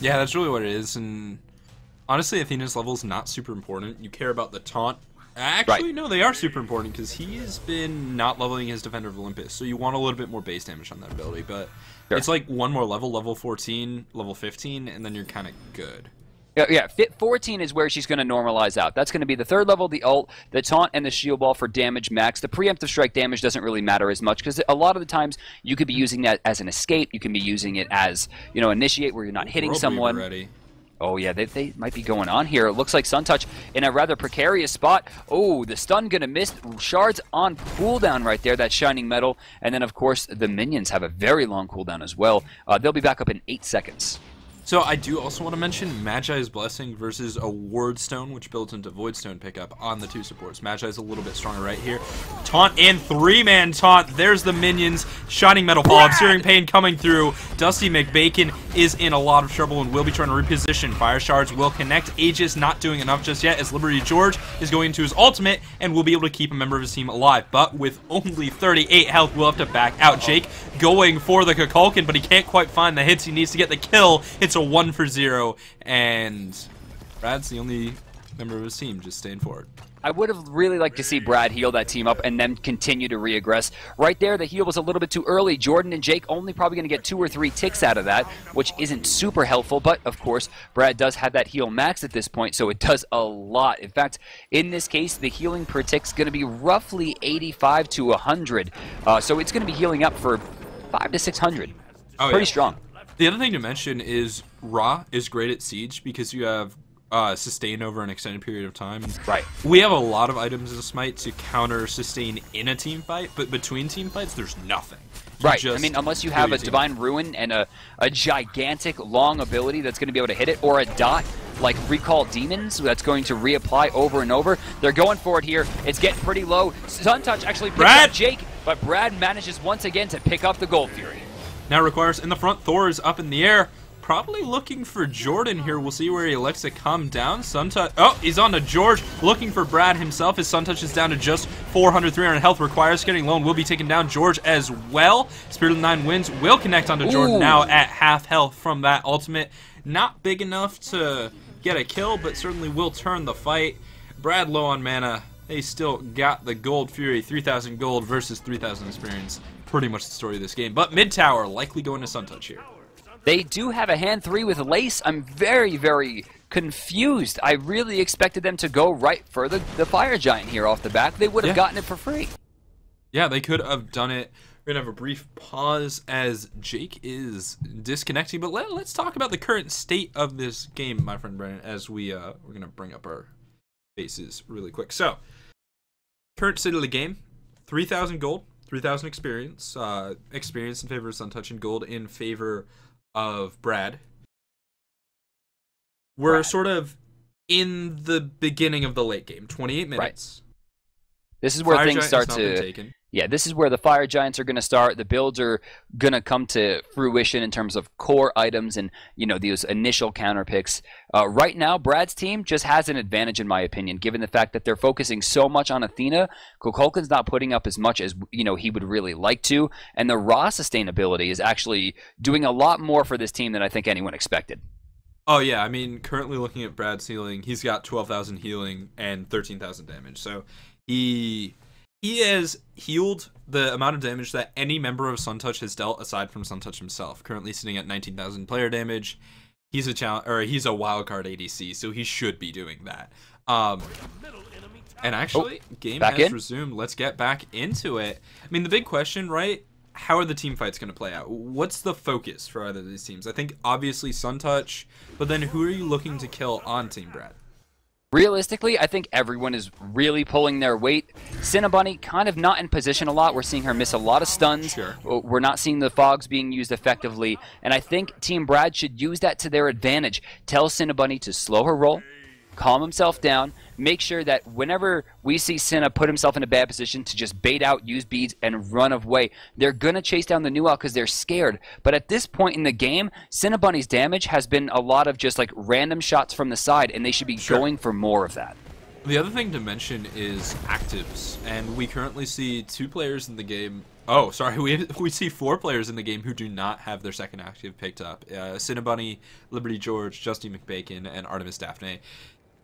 Speaker 1: Yeah, that's really what it is, and honestly, Athena's level is not super important. You care about the taunt. Actually,
Speaker 2: Right.
Speaker 1: no, they are super important because he has been not leveling his Defender of Olympus, so you want a little bit more base damage on that ability, but it's like one more level, level 14, level 15, and then you're kind of good.
Speaker 2: Yeah, 14 is where she's going to normalize out. That's going to be the 3rd level, the ult, the taunt, and the shield ball for damage max. The preemptive strike damage doesn't really matter as much because a lot of the times you could be using that as an escape. You can be using it as, initiate where you're not hitting someone.
Speaker 1: Ready.
Speaker 2: Oh, yeah, they might be going on here. It looks like Suntouch in a rather precarious spot. Oh, the stun going to miss. Shards on cooldown right there, that Shining Metal. And then, of course, the minions have a very long cooldown as well. They'll be back up in 8 seconds.
Speaker 1: So I do also want to mention Magi's Blessing versus a Ward Stone, which builds into Void Stone pickup on the 2 supports. Magi's a little bit stronger right here. Taunt and 3-man taunt. There's the minions. Shining Metal follow-up. Searing Pain coming through. Dusty McBacon is in a lot of trouble and will be trying to reposition. Fire Shards will connect. Aegis not doing enough just yet as Liberty George is going into his ultimate and will be able to keep a member of his team alive. But with only 38 health, we'll have to back out. Jake going for the Kukulkan, but he can't quite find the hits. He needs to get the kill. It's a 1-for-0, and Brad's the only member of his team just staying forward.
Speaker 2: I would have really liked to see Brad heal that team up and then continue to re-aggress. Right there, the heal was a little bit too early. Jordan and Jake only probably going to get 2 or 3 ticks out of that, which isn't super helpful. But, of course, Brad does have that heal max at this point, so it does a lot. In fact, in this case, the healing per tick is going to be roughly 85 to 100. So it's going to be healing up for 500 to 600. Pretty strong.
Speaker 1: The other thing to mention is Ra is great at Siege because you have sustain over an extended period of time.
Speaker 2: Right.
Speaker 1: We have a lot of items in Smite to counter sustain in a team fight, but between team fights, there's nothing.
Speaker 2: Right. I mean, unless you have a Divine Ruin and a gigantic long ability that's going to be able to hit it, or a dot like Recall Demons that's going to reapply over and over. They're going for it here. It's getting pretty low. Suntouch actually picks up Jake, but Brad manages once again to pick up the Gold Fury.
Speaker 1: Now requires in the front. Thor is up in the air. Probably looking for Jordan here. We'll see where he elects to come down. Suntouch. Oh, he's on to George. Looking for Brad himself. His Suntouch is down to just 400, 300 health. Requires getting low and will be taking down George as well. Spirit of the Nine Winds will connect onto Jordan now at half health from that ultimate. Not big enough to get a kill, but certainly will turn the fight. Brad low on mana. They still got the Gold Fury. 3,000 gold versus 3,000 experience. Pretty much the story of this game. But mid tower likely going to Suntouch here.
Speaker 2: They do have a hand 3 with Lace. I'm very, very confused. I really expected them to go right for the Fire Giant here off the back. They would have gotten it for free.
Speaker 1: Yeah, they could have done it. We're going to have a brief pause as Jake is disconnecting. But let's talk about the current state of this game, my friend Brandon, as we're going to bring up our faces really quick. So, current state of the game, 3,000 gold, 3,000 experience. Experience in favor of Suntouch and gold in favor of Brad. We're sort of in the beginning of the late game, 28 minutes.
Speaker 2: This is where things start to... Yeah, this is where the Fire Giants are going to start. The builds are going to come to fruition in terms of core items and, those initial counter picks. Right now, Brad's team just has an advantage, in my opinion, given the fact that they're focusing so much on Athena. Kukulkan's not putting up as much as, he would really like to. And the raw sustainability is actually doing a lot more for this team than I think anyone expected.
Speaker 1: Oh, yeah. I mean, currently looking at Brad's healing, he's got 12,000 healing and 13,000 damage. So he has healed the amount of damage that any member of Suntouch has dealt aside from Suntouch himself. Currently sitting at 19,000 player damage. He's a wildcard ADC, so he should be doing that. And actually, game has resumed. Let's get back into it. I mean, the big question, right? How are the team fights going to play out? What's the focus for either of these teams? I think obviously Suntouch, but then who are you looking to kill on Team Brad?
Speaker 2: Realistically, I think everyone is really pulling their weight. Cinnabunny kind of not in position a lot. We're seeing her miss a lot of stuns.
Speaker 1: Sure.
Speaker 2: We're not seeing the fogs being used effectively. And I think Team Brad should use that to their advantage. Tell Cinnabunny to slow her roll, calm himself down, make sure that whenever we see Cinna put himself in a bad position to just bait out, use beads, and run away, they're going to chase down the Nuwa because they're scared. But at this point in the game, Cinnabunny's damage has been a lot of just like random shots from the side, and they should be going for more of that.
Speaker 1: The other thing to mention is actives, and we currently see 2 players in the game. Oh, sorry, we see 4 players in the game who do not have their second active picked up. Cinnabunny, Liberty George, Justine McBacon, and Artemis Daphne.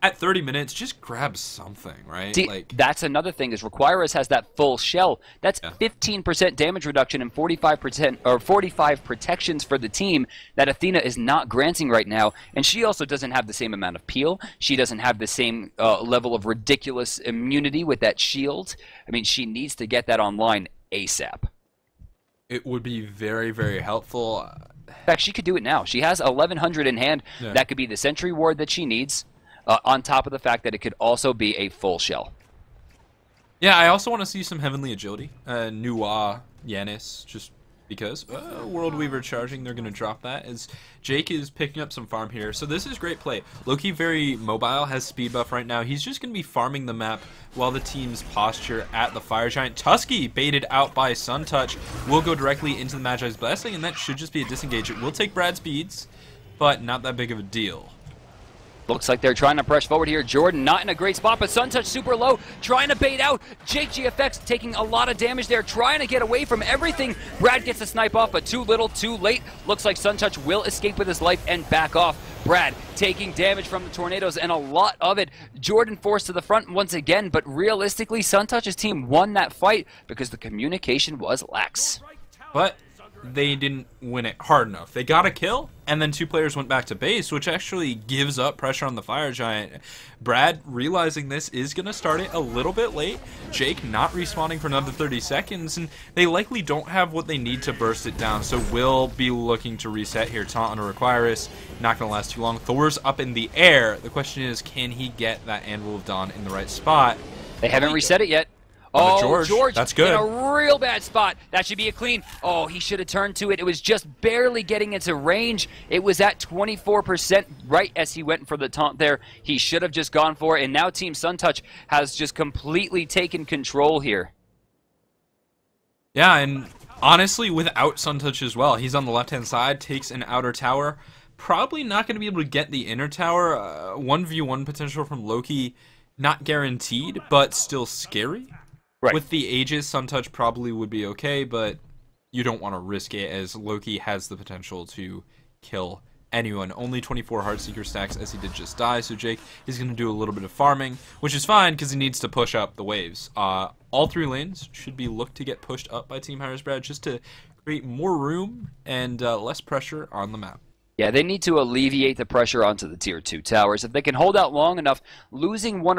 Speaker 1: At 30 minutes, just grab something, right?
Speaker 2: See, that's another thing is hi-rez has that full shell. That's 15% damage reduction and 45% or 45 protections for the team that Athena is not granting right now. And she also doesn't have the same amount of peel. She doesn't have the same level of ridiculous immunity with that shield. I mean, she needs to get that online ASAP.
Speaker 1: It would be very, very helpful.
Speaker 2: In fact, she could do it now. She has 1100 in hand. Yeah. That could be the sentry ward that she needs. On top of the fact that it could also be a full shell.
Speaker 1: Yeah, I also want to see some Heavenly Agility. Nuwa, Yanis, just because. World Weaver charging, they're going to drop that. As Jake is picking up some farm here. So this is great play. Loki very mobile, has speed buff right now. He's just going to be farming the map while the team's posture at the Fire Giant. Tusky, baited out by Sun Touch, will go directly into the Magi's Blessing, and that should just be a disengage. It will take Brad's speeds, but not that big of a deal.
Speaker 2: Looks like they're trying to press forward here. Jordan not in a great spot, but Sun Touch super low, trying to bait out. Jake GFX taking a lot of damage there, trying to get away from everything. Brad gets a snipe off, but too little, too late. Looks like Sun Touch will escape with his life and back off. Brad taking damage from the tornadoes, and a lot of it. Jordan forced to the front once again, but realistically, Sun Touch's team won that fight because the communication was lax.
Speaker 1: But they didn't win it hard enough. They got a kill, and then 2 players went back to base, which actually gives up pressure on the Fire Giant. Brad, realizing this, is going to start it a little bit late. Jake not respawning for another 30 seconds, and they likely don't have what they need to burst it down, so will be looking to reset here. Taunt on a hi-rez, not going to last too long. Thor's up in the air. The question is, can he get that Anvil of Dawn in the right spot?
Speaker 2: They haven't reset it yet.
Speaker 1: Oh, George, that's good.
Speaker 2: In a real bad spot. That should be a clean. Oh, he should have turned to it. It was just barely getting into range. It was at 24% right as he went for the taunt there. He should have just gone for it, and now Team Suntouch has just completely taken control here.
Speaker 1: Yeah, and honestly, without Suntouch as well, he's on the left-hand side, takes an outer tower. Probably not going to be able to get the inner tower. 1v1 potential from Loki, not guaranteed, but still scary.
Speaker 2: Right.
Speaker 1: With the Aegis, Suntouch probably would be okay, but you don't want to risk it as Loki has the potential to kill anyone. Only 24 Heartseeker stacks as he did just die, so Jake is going to do a little bit of farming, which is fine because he needs to push up the waves. All 3 lanes should be looked to get pushed up by Team hi-rez Brad just to create more room and less pressure on the map.
Speaker 2: Yeah, they need to alleviate the pressure onto the tier 2 towers. If they can hold out long enough, losing one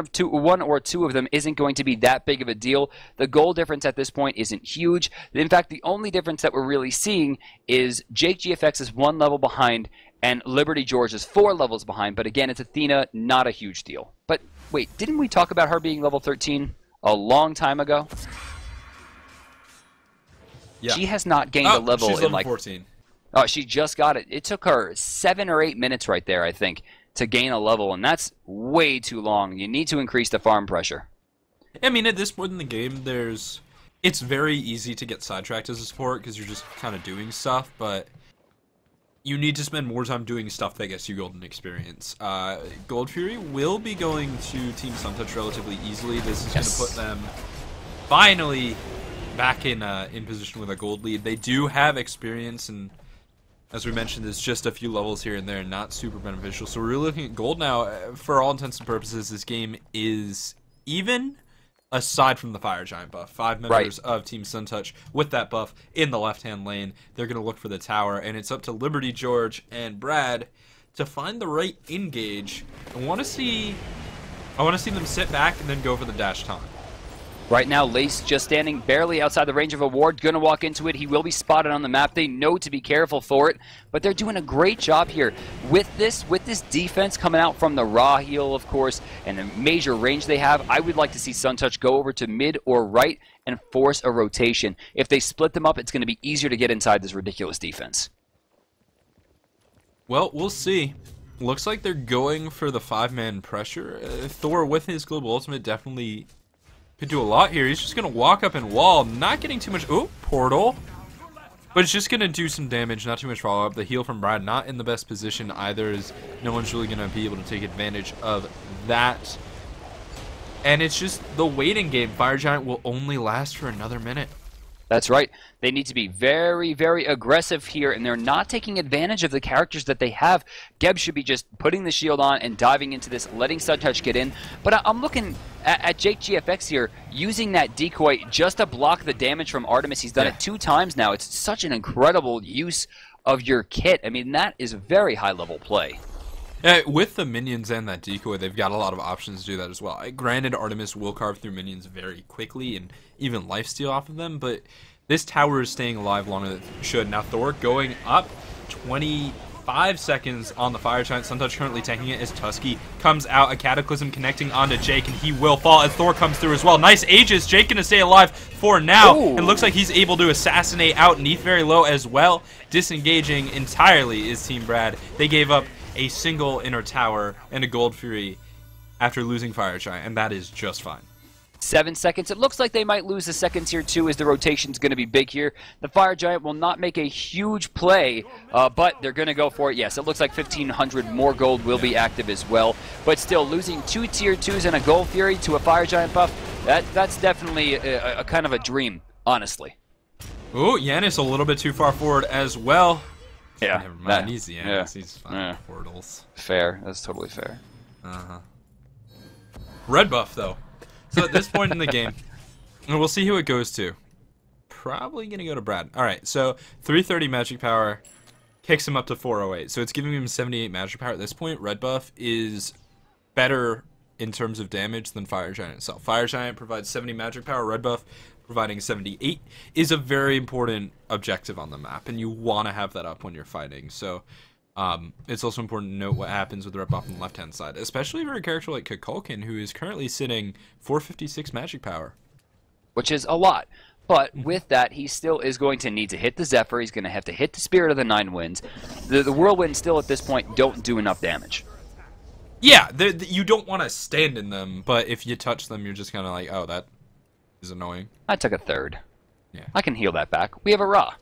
Speaker 2: or two of them isn't going to be that big of a deal. The goal difference at this point isn't huge. In fact, the only difference that we're really seeing is Jake GFX is 1 level behind and Liberty George is 4 levels behind. But again, it's Athena, not a huge deal. But wait, didn't we talk about her being level 13 a long time ago?
Speaker 1: Yeah.
Speaker 2: She has not gained a level
Speaker 1: she's
Speaker 2: in
Speaker 1: level 14.
Speaker 2: Oh, she just got it. It took her 7 or 8 minutes right there, I think, to gain a level, and that's way too long. You need to increase the farm pressure.
Speaker 1: I mean, at this point in the game, it's very easy to get sidetracked as a support because you're just kind of doing stuff, but you need to spend more time doing stuff that gets you golden experience. Gold Fury will be going to Team Suntouch relatively easily. This is going to put them finally back in position with a gold lead. They do have experience, and as we mentioned, it's just a few levels here and there, not super beneficial. So we're really looking at gold now. For all intents and purposes, this game is even, aside from the Fire Giant buff. 5 members of Team Suntouch with that buff in the left-hand lane. They're going to look for the tower, and it's up to Liberty George and Brad to find the right engage. I want to see them sit back and then go for the dash taunt.
Speaker 2: Right now, Lace just standing barely outside the range of a ward, gonna walk into it. He will be spotted on the map. They know to be careful for it, but they're doing a great job here. With this defense coming out from the Ra heal, of course, and the major range they have, I would like to see Suntouch go over to mid or right and force a rotation. If they split them up, it's gonna be easier to get inside this ridiculous defense.
Speaker 1: Well, we'll see. Looks like they're going for the 5-man pressure. Thor with his global ultimate definitely could do a lot here. He's just going to walk up and wall, not getting too much... Oh, portal. But it's just going to do some damage, not too much follow-up. The heal from Brad not in the best position either, as no one's really going to be able to take advantage of that. And it's just the waiting game. Fire Giant will only last for another minute.
Speaker 2: That's right. They need to be very, very aggressive here, and they're not taking advantage of the characters that they have. Geb should be just putting the shield on and diving into this, letting Suntouch get in. But I'm looking at Jake GFX here, using that decoy just to block the damage from Artemis. He's done it 2 times now. It's such an incredible use of your kit. I mean, that is very high-level play.
Speaker 1: With the minions and that decoy, they've got a lot of options to do that as well. Granted, Artemis will carve through minions very quickly and even lifesteal off of them, but this tower is staying alive longer than it should. Now Thor going up 25 seconds on the Fire Giant. Suntouch currently tanking it as Tusky comes out. A Cataclysm connecting onto Jake, and he will fall as Thor comes through as well. Nice Aegis. Jake gonna stay alive for now.
Speaker 2: Ooh.
Speaker 1: It looks like he's able to assassinate out Neath very low as well. Disengaging entirely is Team Brad. They gave up a single inner tower and a Gold Fury after losing Fire Giant, and that is just fine.
Speaker 2: 7 seconds. It looks like they might lose the second tier 2 as the rotation's going to be big here. The Fire Giant will not make a huge play, but they're going to go for it. Yes, it looks like 1,500 more gold will be active as well. But still, losing 2 tier 2s and a Gold Fury to a Fire Giant buff, that's definitely a kind of a dream, honestly.
Speaker 1: Oh, Yanis a little bit too far forward as well.
Speaker 2: Yeah.
Speaker 1: Never mind, he's Yanis. Yeah. He's fine. Portals.
Speaker 2: Fair. That's totally fair.
Speaker 1: Red buff, though. So at this point in the game, and we'll see who it goes to. Probably going to go to Brad. All right, so 330 magic power kicks him up to 408. So it's giving him 78 magic power at this point. Red buff is better in terms of damage than Fire Giant itself. Fire Giant provides 70 magic power. Red buff providing 78 is a very important objective on the map, and you want to have that up when you're fighting. So it's also important to note what happens with the red buff on the left-hand side, especially for a character like Kukulkan, who is currently sitting 456 magic power.
Speaker 2: Which is a lot. But with that, he still is going to need to hit the Zephyr. He's going to have to hit the Spirit of the Nine Winds. The Whirlwind still, at this point, don't do enough damage.
Speaker 1: Yeah, you don't want to stand in them, but if you touch them, you're just kind of like, oh, that is annoying.
Speaker 2: I took a third.
Speaker 1: Yeah.
Speaker 2: I can heal that back. We have a Ra.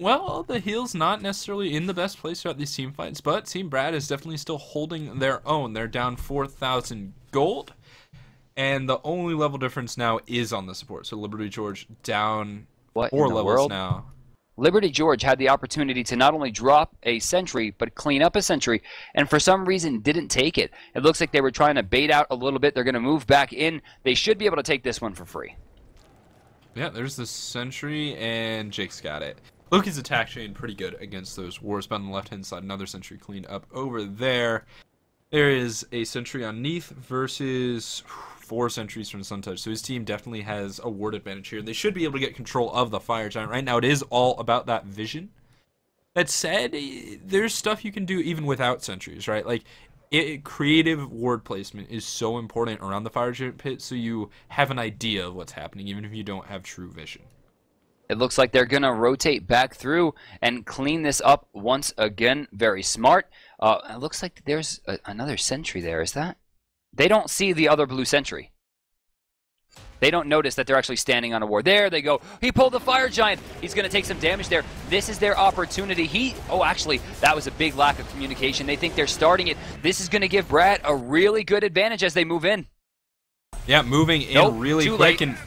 Speaker 1: Well, the heal's not necessarily in the best place throughout these team fights, but Team Brad is definitely still holding their own. They're down 4,000 gold, and the only level difference now is on the support. So Liberty George down 4 levels now.
Speaker 2: Liberty George had the opportunity to not only drop a sentry, but clean up a sentry, and for some reason didn't take it. It looks like they were trying to bait out a little bit. They're going to move back in. They should be able to take this one for free.
Speaker 1: Yeah, there's the sentry, and Jake's got it. Loki's attack chain pretty good against those wars. But on the left-hand side, another sentry cleaned up over there. There is a sentry on Neath versus 4 sentries from Suntouch. So his team definitely has a ward advantage here. They should be able to get control of the Fire Giant. Right now, it is all about that vision. That said, there's stuff you can do even without sentries, right? Like, creative ward placement is so important around the Fire Giant pit, so you have an idea of what's happening, even if you don't have true vision.
Speaker 2: It looks like they're going to rotate back through and clean this up once again. Very smart. It looks like there's another sentry there. Is that? They don't see the other blue sentry. They don't notice that they're actually standing on a ward. There they go. He pulled the Fire Giant. He's going to take some damage there. This is their opportunity. Oh, actually, that was a big lack of communication. They think they're starting it. This is going to give Brad a really good advantage as they move in.
Speaker 1: Yeah, moving in really quick. And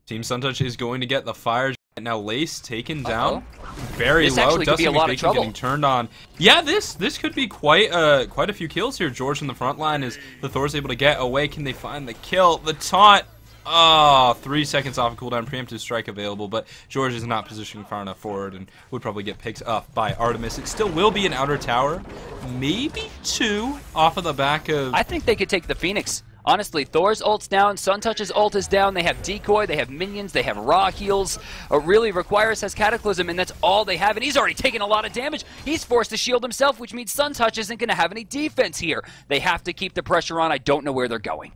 Speaker 1: Team Suntouch is going to get the Fire Giant. Now Lace taken down, very low.
Speaker 2: This could be a lot of trouble.
Speaker 1: Getting turned on. Yeah, this could be quite a few kills here. George in the front line is the Thor's able to get away. Can they find the kill? The taunt. Oh, 3 seconds off of cooldown. Preemptive strike available, but George is not positioning far enough forward and would probably get picked up by Artemis. It still will be an outer tower, maybe 2 off of the back of.
Speaker 2: I think they could take the Phoenix. Honestly, Thor's ult's down, Suntouch's ult is down, they have Decoy, they have minions, they have raw heals. Really, Requires has Cataclysm, and that's all they have, and he's already taken a lot of damage. He's forced to shield himself, which means Suntouch isn't going to have any defense here. They have to keep the pressure on. I don't know where they're going.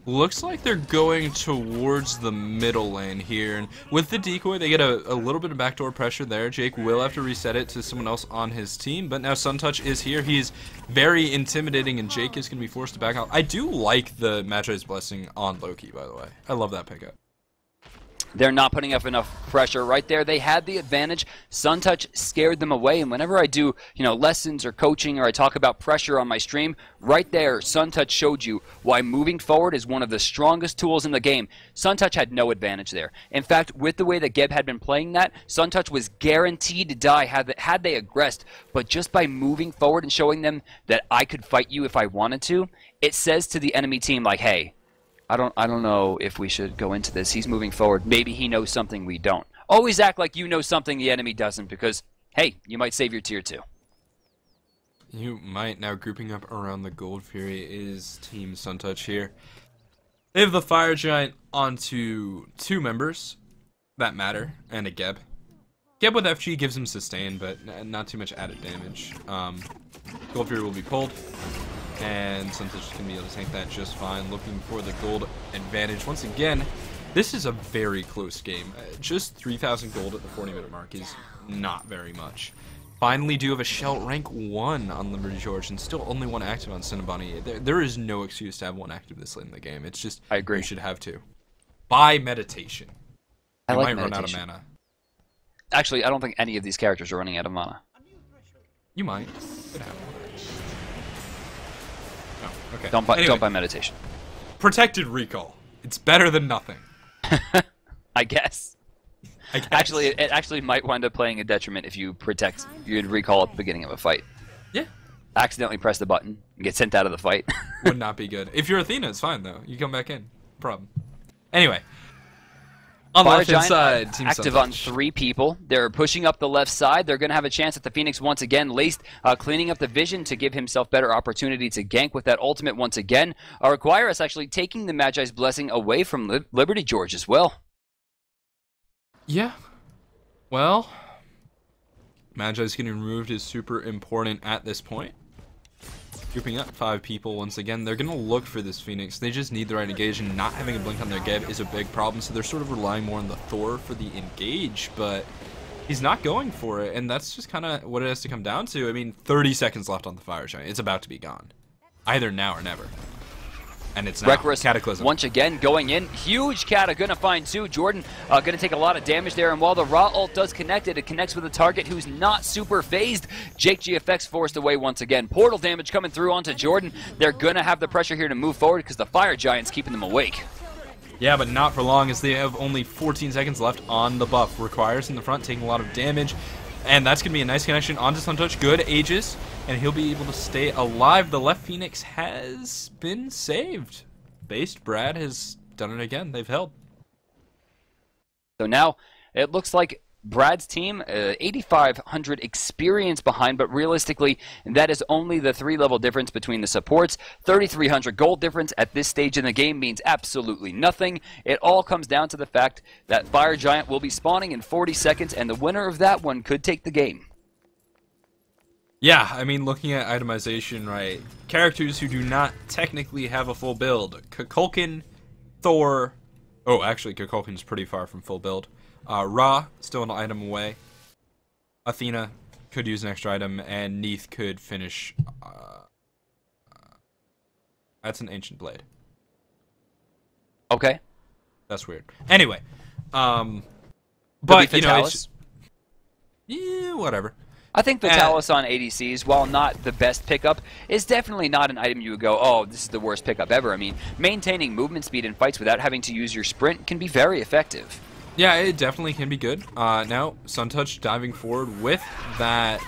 Speaker 1: Looks like they're going towards the middle lane here, and with the decoy they get a little bit of backdoor pressure there. Jake will have to reset it to someone else on his team, but now Suntouch is here. He's very intimidating, and Jake is going to be forced to back out. I do like the Magi's Blessing on Loki, by the way. I love that pickup.
Speaker 2: They're not putting up enough pressure right there. They had the advantage. Suntouch scared them away, and whenever I do, lessons or coaching or I talk about pressure on my stream, right there, Suntouch showed you why moving forward is one of the strongest tools in the game. Suntouch had no advantage there. In fact, with the way that Geb had been playing that, Suntouch was guaranteed to die had they aggressed, but just by moving forward and showing them that I could fight you if I wanted to, it says to the enemy team like, hey, I don't know if we should go into this. He's moving forward. Maybe he knows something we don't. Always act like you know something the enemy doesn't, because, hey, you might save your tier 2.
Speaker 1: You might. Now grouping up around the Gold Fury is Team Suntouch here. They have the Fire Giant onto 2 members that matter, and a Geb. Geb with FG gives him sustain, but not too much added damage. Gold Fury will be pulled, and Suntouch can be able to tank that just fine. Looking for the gold advantage once again. This is a very close game. Just 3,000 gold at the 40-minute mark is not very much. Finally do have a Shell rank 1 on Liberty George, and still only 1 active on Cinnaboni. There is no excuse to have 1 active this late in the game. It's just,
Speaker 2: I agree.
Speaker 1: You should have 2. Buy meditation.
Speaker 2: You
Speaker 1: might run out of mana.
Speaker 2: Actually, I don't think any of these characters are running out of mana.
Speaker 1: You might. Could happen. Oh, okay.
Speaker 2: Don't buy meditation.
Speaker 1: Protected recall. It's better than nothing.
Speaker 2: I guess. Actually, it actually might wind up playing a detriment if you recall at the beginning of a fight.
Speaker 1: Yeah.
Speaker 2: Accidentally press the button and get sent out of the fight.
Speaker 1: Would not be good. If you're Athena, it's fine though. You come back in. No problem. Anyway. On the left-hand side, Team
Speaker 2: active
Speaker 1: Suntouch.
Speaker 2: on 3 people. They're pushing up the left side. They're going to have a chance at the Phoenix once again. Laced cleaning up the vision to give himself better opportunity to gank with that ultimate once again. Requires actually taking the Magi's Blessing away from Liberty George as well.
Speaker 1: Yeah. Well, Magi's getting removed is super important at this point. Grouping up 5 people once again. They're going to look for this Phoenix. They just need the right engage, and not having a blink on their Geb is a big problem, so they're sort of relying more on the Thor for the engage, but he's not going for it, and that's just kind of what it has to come down to. I mean, 30 seconds left on the Fire Giant. It's about to be gone. Either now or never. And it's now. Cataclysm.
Speaker 2: Once again going in. Huge Cata going to find 2. Jordan going to take a lot of damage there. And while the raw ult does connect it connects with a target who's not super phased. Jake GFX forced away once again. Portal damage coming through onto Jordan. They're going to have the pressure here to move forward because the Fire Giant's keeping them awake.
Speaker 1: Yeah, but not for long, as they have only 14 seconds left on the buff. Requires in the front taking a lot of damage. And that's going to be a nice connection onto Suntouch. Good Aegis, and he'll be able to stay alive. The left Phoenix has been saved. Based Brad has done it again. They've held.
Speaker 2: So now it looks like Brad's team, 8,500 experience behind, but realistically, that is only the 3-level difference between the supports. 3,300 gold difference at this stage in the game means absolutely nothing. It all comes down to the fact that Fire Giant will be spawning in 40 seconds, and the winner of that one could take the game.
Speaker 1: Yeah, I mean, looking at itemization, right, characters who do not technically have a full build. Kukulkan, Thor. Oh, actually, Kukulkan's pretty far from full build. Ra, still an item away. Athena could use an extra item, and Neith could finish. That's an Ancient Blade.
Speaker 2: Okay.
Speaker 1: That's weird. Anyway, but
Speaker 2: it's
Speaker 1: yeah, whatever.
Speaker 2: I think Vitalis on ADCs, while not the best pickup, is definitely not an item you would go, oh, this is the worst pickup ever. I mean, maintaining movement speed in fights without having to use your sprint can be very effective.
Speaker 1: Yeah, it definitely can be good. Now, Suntouch diving forward with that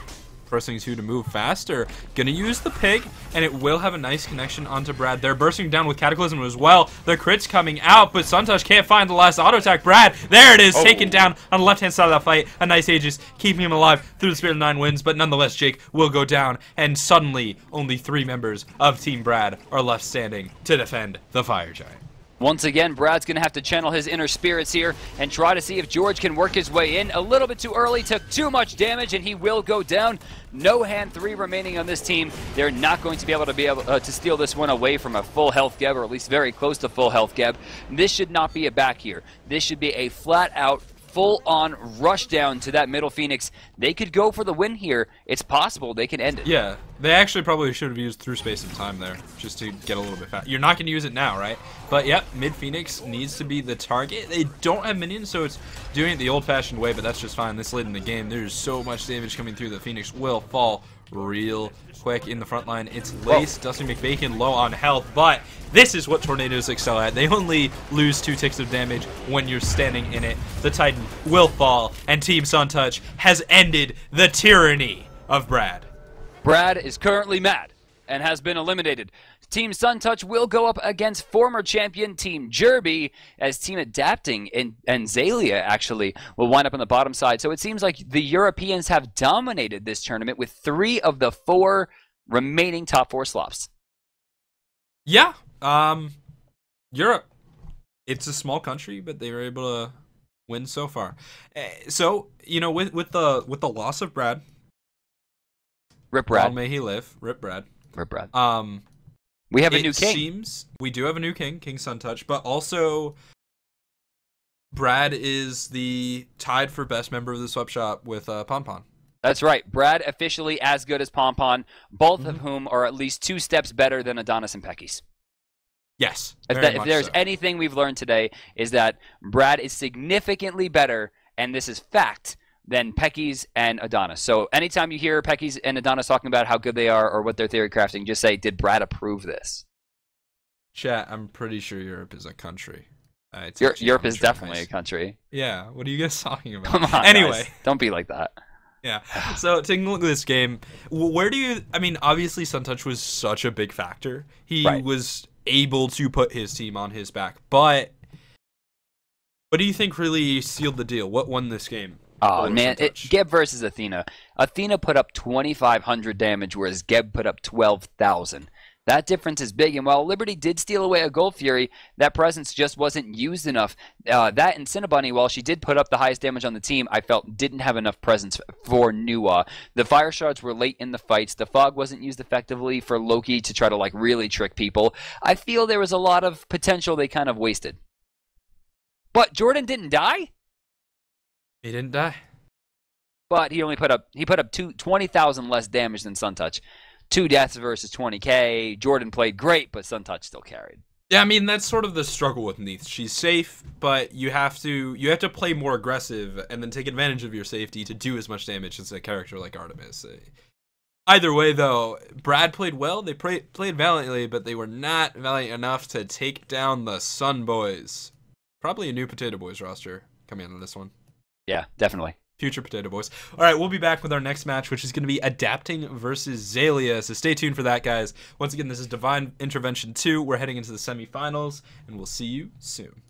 Speaker 1: Bursting 2 to move faster. Gonna use the pig, and it will have a nice connection onto Brad. They're bursting down with Cataclysm as well. The crit's coming out, but Suntouch can't find the last auto attack. Brad, there it is, taken down on the left-hand side of that fight. A nice Aegis, keeping him alive through the Spirit of 9 wins, but nonetheless, Jake will go down, and suddenly, only 3 members of Team Brad are left standing to defend the Fire Giant.
Speaker 2: Once again, Brad's going to have to channel his inner spirits here and try to see if George can work his way in. A little bit too early, took too much damage, and he will go down. No hand 3 remaining on this team. They're not going to be able to steal this one away from a full health Geb, or at least very close to full health Geb. This should not be a back here. This should be a flat-out, full-on rush down to that middle Phoenix. They could go for the win here. It's possible they can end it.
Speaker 1: Yeah, they actually probably should have used through space and time there just to get a little bit fast. You're not going to use it now, right? But yep, mid Phoenix needs to be the target. They don't have minions, so it's doing it the old-fashioned way, but that's just fine. This late in the game, there's so much damage coming through. The Phoenix will fall real quick in the front line. It's Lace, Dusty McBacon low on health, but this is what Tornadoes excel at. They only lose 2 ticks of damage when you're standing in it. The Titan will fall, and Team Suntouch has ended the tyranny of Brad.
Speaker 2: Brad is currently mad and has been eliminated. Team Suntouch will go up against former champion Team Jerby, as Team Adapting and Zalia actually will wind up on the bottom side. So it seems like the Europeans have dominated this tournament with 3 of the 4 remaining top 4 slots.
Speaker 1: Yeah, Europe. It's a small country, but they were able to win so far. So, you know, with the loss of Brad,
Speaker 2: Rip Brad.
Speaker 1: long may he live. Rip Brad.
Speaker 2: Rip Brad. We have a new king.
Speaker 1: Seems we do have a new king, King Suntouch, but also Brad is the tied for best member of the Sweat Shop with Ponpon.
Speaker 2: That's right. Brad officially as good as Ponpon, both of whom are at least 2 steps better than Adonis and Pecky's.
Speaker 1: Yes.
Speaker 2: If there's anything we've learned today, is that Brad is significantly better, and this is fact, than Pecky's and Adonis. So anytime you hear Pecky's and Adonis talking about how good they are or what they're theory crafting, just say, did Brad approve this?
Speaker 1: Chat, I'm pretty sure Europe is a country.
Speaker 2: Europe is definitely a country.
Speaker 1: Yeah, what are you guys talking about?
Speaker 2: Come on,
Speaker 1: anyway.
Speaker 2: Guys. Don't be like that.
Speaker 1: Yeah, so taking a look at this game, where do you, I mean, obviously Suntouch was such a big factor. He was able to put his team on his back, but what do you think really sealed the deal? What won this game?
Speaker 2: Oh, man, Geb versus Athena. Athena put up 2,500 damage, whereas Geb put up 12,000. That difference is big, and while Liberty did steal away a Gold Fury, that presence just wasn't used enough. That and Cinnabunny, while she did put up the highest damage on the team, I felt didn't have enough presence for Nuwa. The Fire Shards were late in the fights. The Fog wasn't used effectively for Loki to try to like really trick people. I feel there was a lot of potential they kind of wasted. But Jordan didn't die?
Speaker 1: He didn't die.
Speaker 2: But he only put up 20,000 less damage than Suntouch. 2 deaths versus 20k. Jordan played great, but Suntouch still carried.
Speaker 1: Yeah, I mean that's sort of the struggle with Neith. She's safe, but you have to play more aggressive and then take advantage of your safety to do as much damage as a character like Artemis. Either way, though, Brad played well. They played valiantly, but they were not valiant enough to take down the Sun Boys. Probably a new Potato Boys roster coming out of this one.
Speaker 2: Yeah, definitely.
Speaker 1: Future Potato Boys. All right, we'll be back with our next match, which is going to be Adapting versus Zalia. So stay tuned for that, guys. Once again, this is Divine Intervention 2. We're heading into the semifinals, and we'll see you soon.